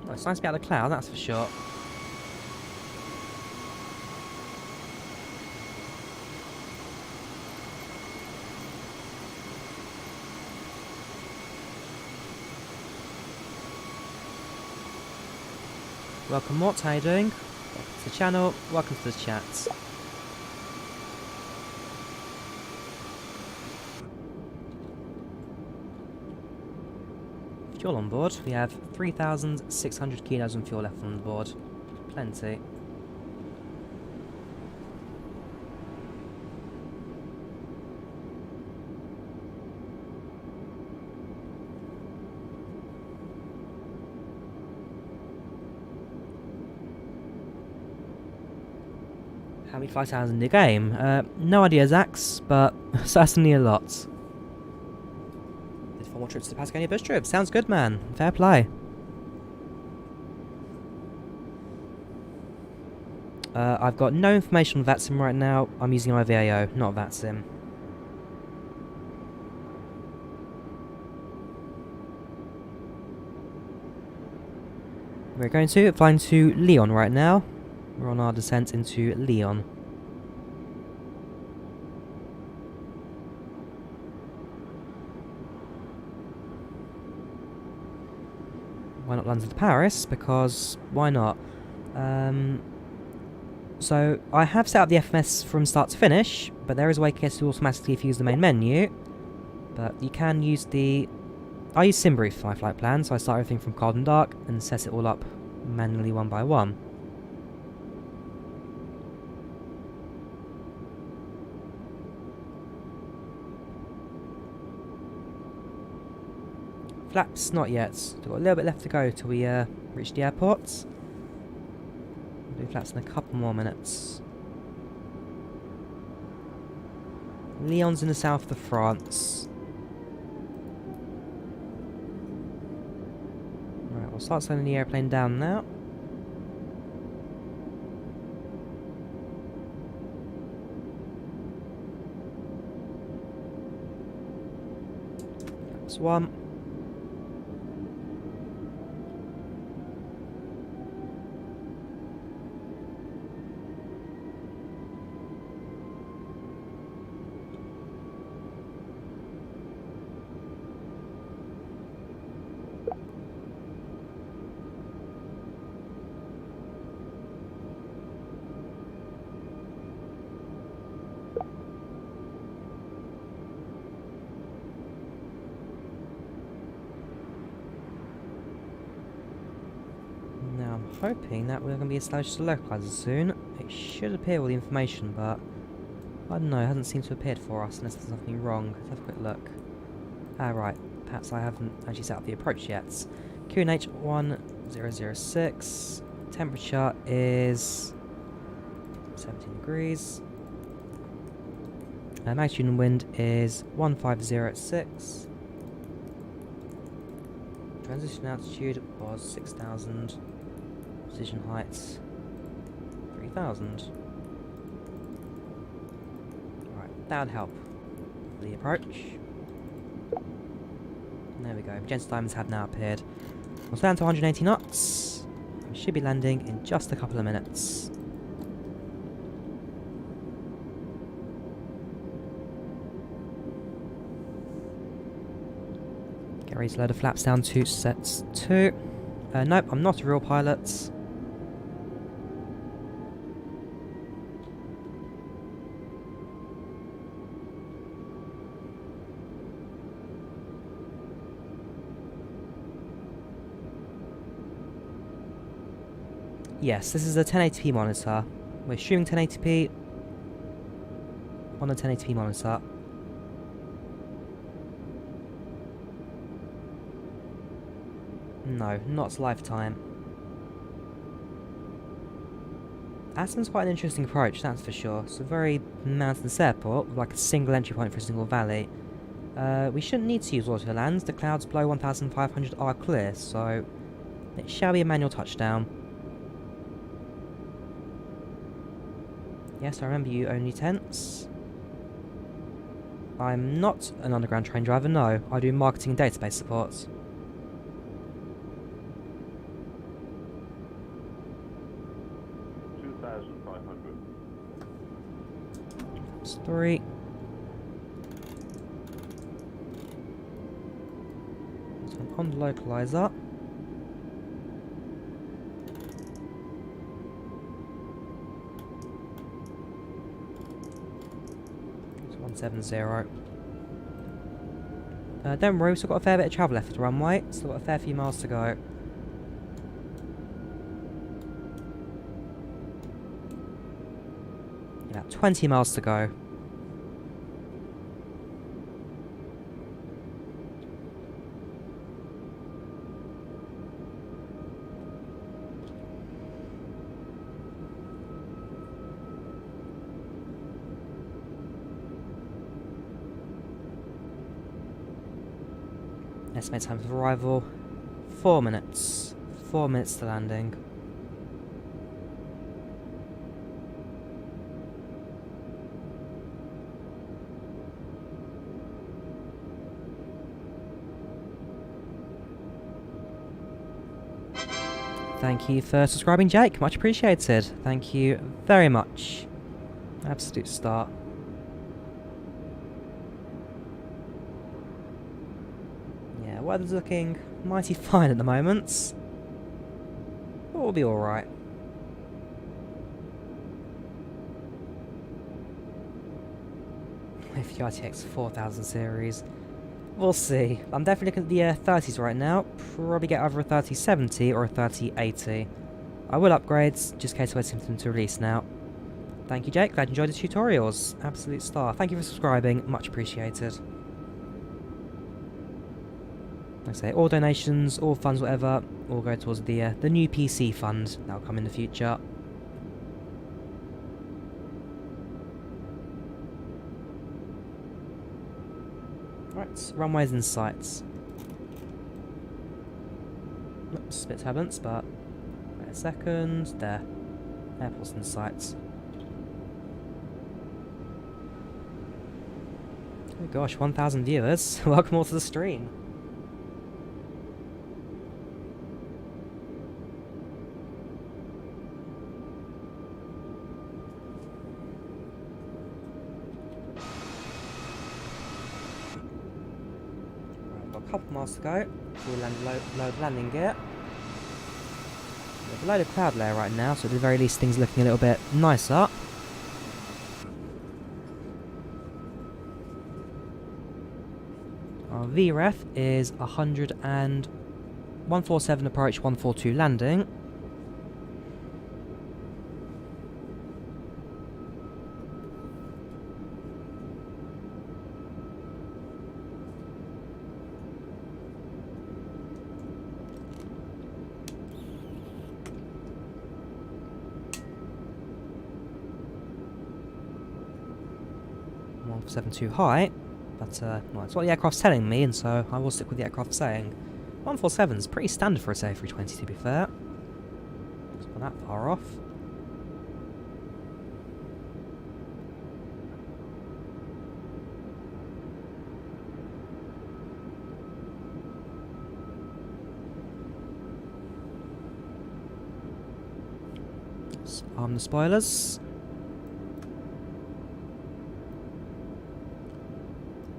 Well, it's nice to be out of the cloud, that's for sure. Welcome Mort, how you doing? Welcome to the channel, welcome to the chat. Fuel on board, we have 3,600 kilos of fuel left on board. Plenty. How many flight hours in the game? No idea, Zax, but certainly a lot. Did 4 more trips to the Patagonia bus trip. Sounds good, man. Fair play. I've got no information on VATSIM right now. I'm using IVAO, not VATSIM. We're flying to Lyon right now. We're on our descent into Lyon. Why not London to Paris? Because why not? So I have set up the FMS from start to finish, but there is a way to do automatically if you use the main menu. But you can use the... I use SimBrief for my flight plan, so I start everything from cold and dark and set it all up manually one by one. Flaps, not yet. We've got a little bit left to go till we reach the airport. We'll do flaps in a couple more minutes. Lyon's in the south of France. Right, we'll start slowing the airplane down now. That's one. Hoping that we're going to be established as a localizer soon. It should appear all the information, but I don't know, it hasn't seemed to have appeared for us unless there's something wrong. Let's have a quick look. Ah, right, perhaps I haven't actually set up the approach yet. QNH 1006, temperature is 17 degrees. Magnitude and wind is 1506. Transition altitude was 6,000. Position heights 3,000. Right, that would help the approach. There we go. Magenta diamonds have now appeared. We'll slow down to 180 knots. We should be landing in just a couple of minutes. Get ready to load the flaps down to sets 2. Nope, I'm not a real pilot. Yes, this is a 1080p monitor. We're streaming 1080p on a 1080p monitor. No, not lifetime. Aspen's quite an interesting approach, that's for sure. It's a very mountainous airport with like a single entry point for a single valley. We shouldn't need to use auto lands. The clouds below 1,500 are clear, so it shall be a manual touchdown. Yes, I remember you own your tents. I'm not an underground train driver, no. I do marketing and database support. That's 3. Turn on the localizer. It's 170. Don't worry, we've still got a fair bit of travel left at the runway. Still got a fair few miles to go. Yeah, 20 miles to go. Estimated time of arrival, 4 minutes. 4 minutes to landing. Thank you for subscribing, Jake. Much appreciated. Thank you very much. Absolute star. Yeah, weather's looking mighty fine at the moment. But we'll be alright. If the RTX 4000 series. We'll see. I'm definitely looking at the 30s right now. Probably get either a 3070 or a 3080. I will upgrade, just in case I wait for them to release now. Thank you, Jake. Glad you enjoyed the tutorials. Absolute star. Thank you for subscribing. Much appreciated. Like I say, all donations, all funds, whatever, all go towards the new PC fund that'll come in the future. Right, runways in sights. Oops, a bit turbulence, but wait a second. There. Airport's in sights. Oh gosh, 1,000 viewers. Welcome all to the stream. Couple miles to go. We'll land load landing gear. There's a load of cloud layer right now, so at the very least things are looking a little bit nicer. Our VREF is 100 and 147 approach, 142 landing. too high, but well, it's what the aircraft's telling me, and so I will stick with the aircraft saying. 147's pretty standard for a A320, to be fair. It's not that far off. Let's arm the spoilers.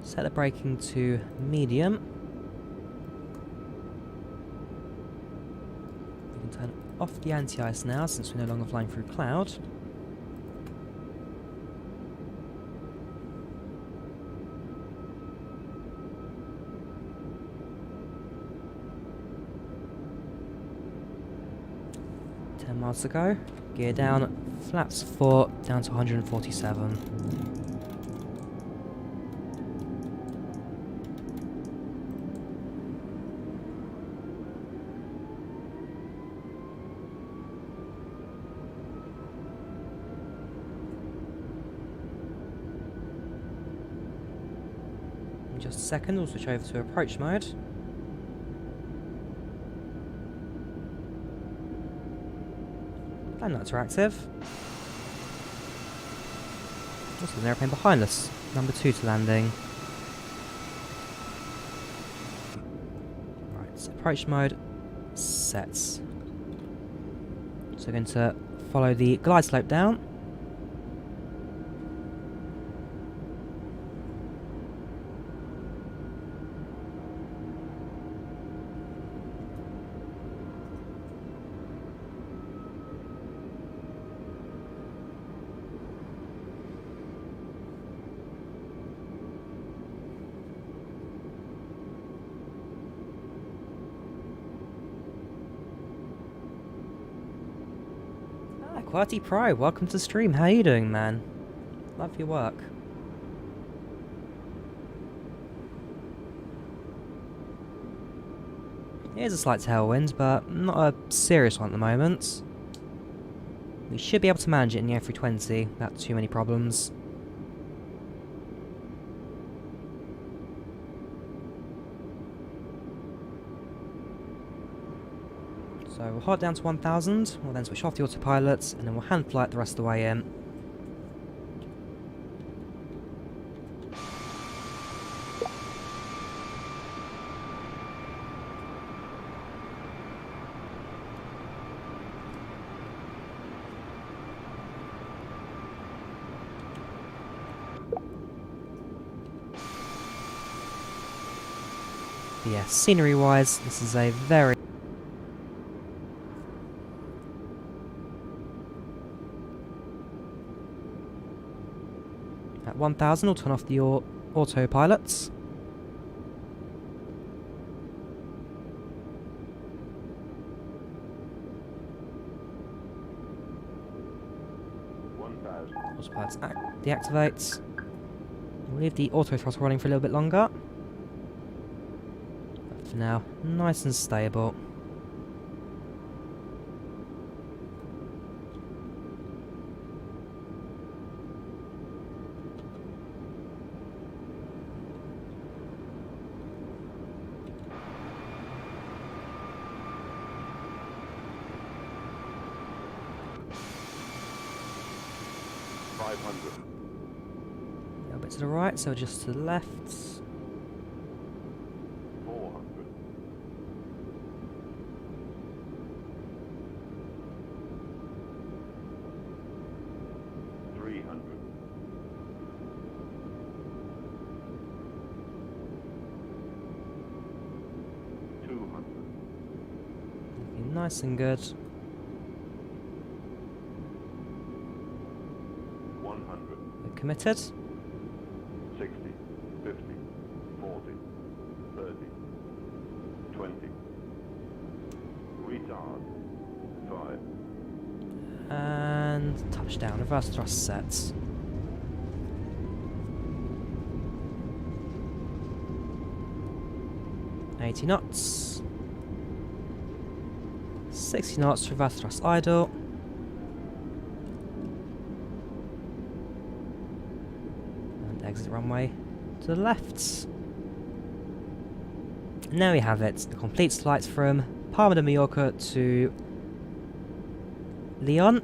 Set the braking to medium. We can turn off the anti-ice now since we're no longer flying through cloud. 10 miles to go. Gear down, flaps 4, down to 147. In just a second, we'll switch over to approach mode. And that's active. Also, an airplane behind us. Number 2 to landing. Right, so approach mode set. So we're going to follow the glide slope down. Quality Pro, welcome to stream. How are you doing, man? Love your work. Here's a slight tailwind, but not a serious one at the moment. We should be able to manage it in the A320 without too many problems. So we'll hold it down to 1000, we'll then switch off the autopilot, and then we'll hand flight the rest of the way in. But yeah, scenery-wise, this is a very... At 1000, we'll turn off the autopilots. Autopilots deactivate. We'll leave the auto throttle running for a little bit longer. But for now, nice and stable. A little bit to the right, so just to the left. 400. 300. 200. Looking nice and good. 100. We're committed. 60, 50, 40, 30, 20, retard, 5, And touchdown, reverse thrust set. $80 knots. 60 knots, reverse thrust idle. And exit runway to the left. And there we have it, the complete flight from Palma de Mallorca to Lyon.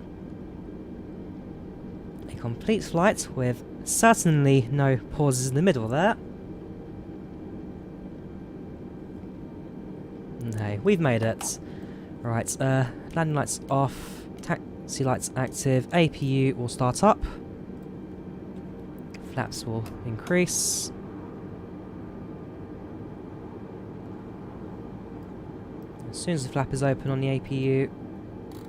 A complete flight with certainly no pauses in the middle there. And hey, we've made it. Right, landing lights off, taxi lights active, APU will start up. Flaps will increase. As soon as the flap is open on the APU,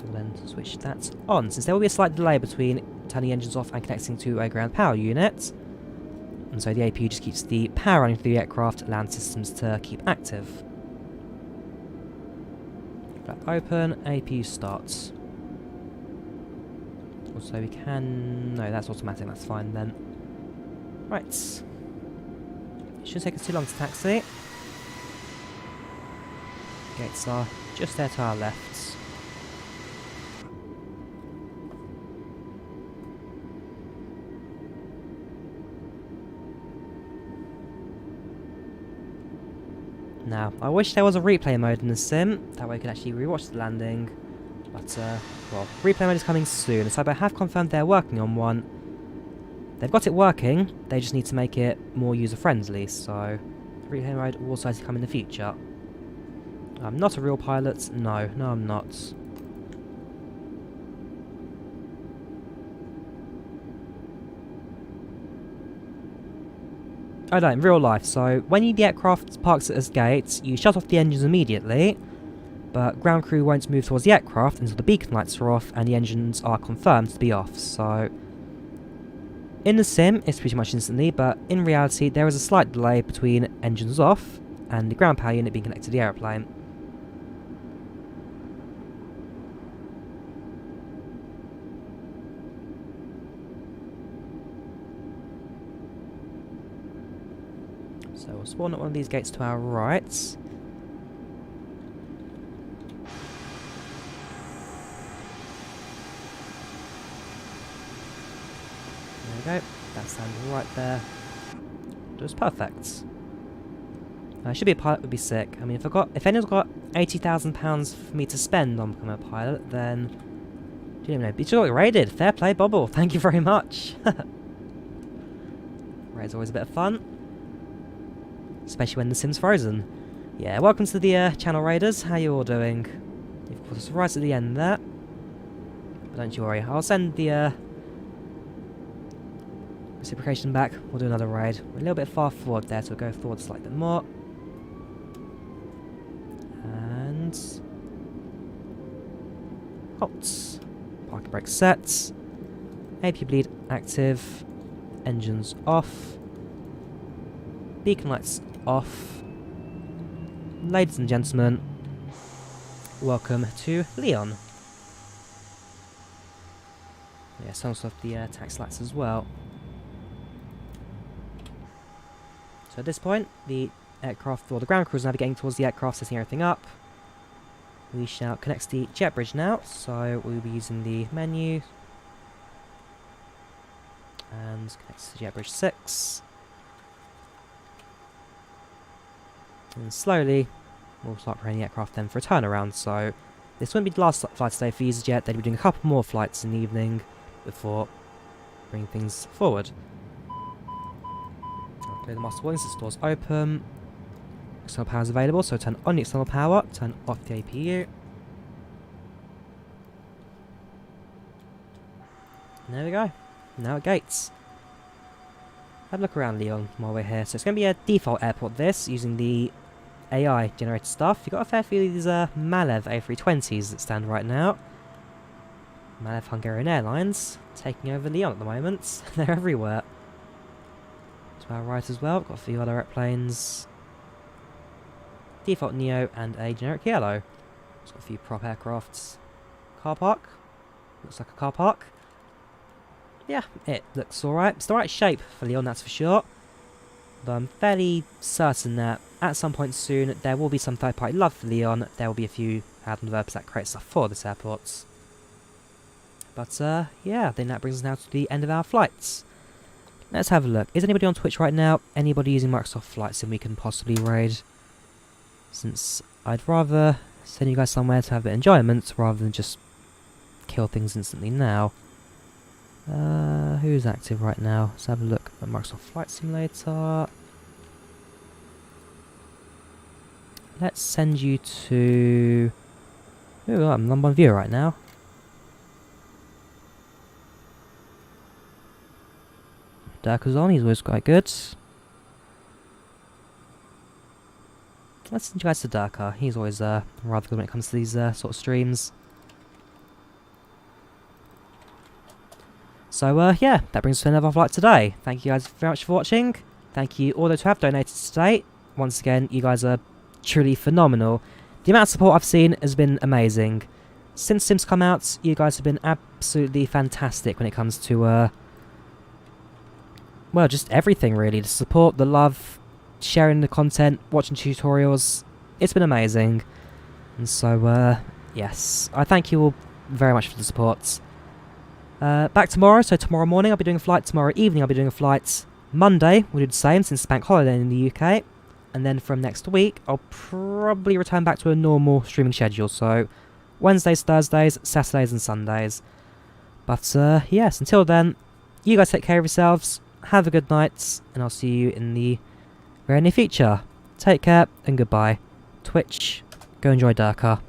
we'll then switch that on, since there will be a slight delay between turning the engines off and connecting to a ground power unit. And so the APU just keeps the power running through the aircraft, land systems to keep active. Flap open, APU starts. Also, we can... No, that's automatic, that's fine then. Right. Shouldn't take us too long to taxi. Gates are just there to our left. Now, I wish there was a replay mode in the sim, that way we could actually rewatch the landing. But, well, replay mode is coming soon, so I have confirmed they're working on one. They've got it working, they just need to make it more user-friendly, so replay mode will also come in the future. I'm not a real pilot, no, I'm not. Oh no, in real life, so when the aircraft parks at its gate, you shut off the engines immediately, but ground crew won't move towards the aircraft until the beacon lights are off and the engines are confirmed to be off, so... In the sim, it's pretty much instantly, but in reality, there is a slight delay between engines off and the ground power unit being connected to the aeroplane. So we'll spawn at one of these gates to our right. There we go. That's landing right there. Just perfect. Should be a pilot would be sick. I mean, if anyone's got £80,000 for me to spend on becoming a pilot, then you don't know. But you got raided. Fair play, Bobble. Thank you very much. Raid's always a bit of fun. Especially when the sim's frozen. Yeah, welcome to the channel, Raiders. How you all doing? You've put us right at the end there. But don't you worry, I'll send the reciprocation back. We'll do another raid. We're a little bit far forward there, so we'll go forward slightly bit more. And... halt. Parking brake set. AP bleed active. Engines off. Beacon lights off. Ladies and gentlemen, welcome to Lyon. Yeah, some off the taxi lights as well. So at this point, the aircraft, or the ground crew is navigating towards the aircraft, setting everything up. We shall connect to the jet bridge now, so we'll be using the menu. And connect to jet bridge 6. And slowly, we'll start preparing the aircraft then for a turnaround, so this won't be the last flight today for easyJet. They'll be doing a couple more flights in the evening before bringing things forward. I'll clear the master warning since the door's open. External power is available, so turn on the external power, turn off the APU. And there we go. Now at gates. Have a look around Lyon while we're here. So it's going to be a default airport this, using the AI generated stuff. You've got a fair few of these Malev A320s that stand right now. Malev Hungarian Airlines, taking over Lyon at the moment. They're everywhere. To our right as well, got a few other airplanes. Default Neo and a generic yellow. It's got a few prop aircrafts. Car park. Looks like a car park. Yeah, it looks alright. It's the right shape for Lyon, that's for sure. But I'm fairly certain that at some point soon there will be some third-party love for Lyon. There will be a few add-on developers that create stuff for this airport. But yeah, then that brings us now to the end of our flights. Let's have a look. Is anybody on Twitch right now? Anybody using Microsoft Flight Sim we can possibly raid? Since I'd rather send you guys somewhere to have a bit of enjoyment rather than just kill things instantly now. Who's active right now? Let's have a look at Microsoft Flight Simulator. Let's send you to... Ooh, I'm number one viewer right now. Dirk's on, he's always quite good. Let's send you guys to Dirka. He's always rather good when it comes to these sort of streams. So, yeah, that brings us to the end of our flight today. Thank you guys very much for watching. Thank you all those who have donated today. Once again, you guys are truly phenomenal. The amount of support I've seen has been amazing. Since Sim's come out, you guys have been absolutely fantastic when it comes to, well, just everything really. The support, the love, sharing the content, watching tutorials. It's been amazing. And so, yes, I thank you all very much for the support. Back tomorrow, so tomorrow morning I'll be doing a flight, tomorrow evening I'll be doing a flight, Monday we'll do the same since it's bank holiday in the UK, and then from next week I'll probably return back to a normal streaming schedule, so Wednesdays, Thursdays, Saturdays and Sundays. But yes, until then, you guys take care of yourselves, have a good night, and I'll see you in the very near future. Take care and goodbye. Twitch, go enjoy Durka.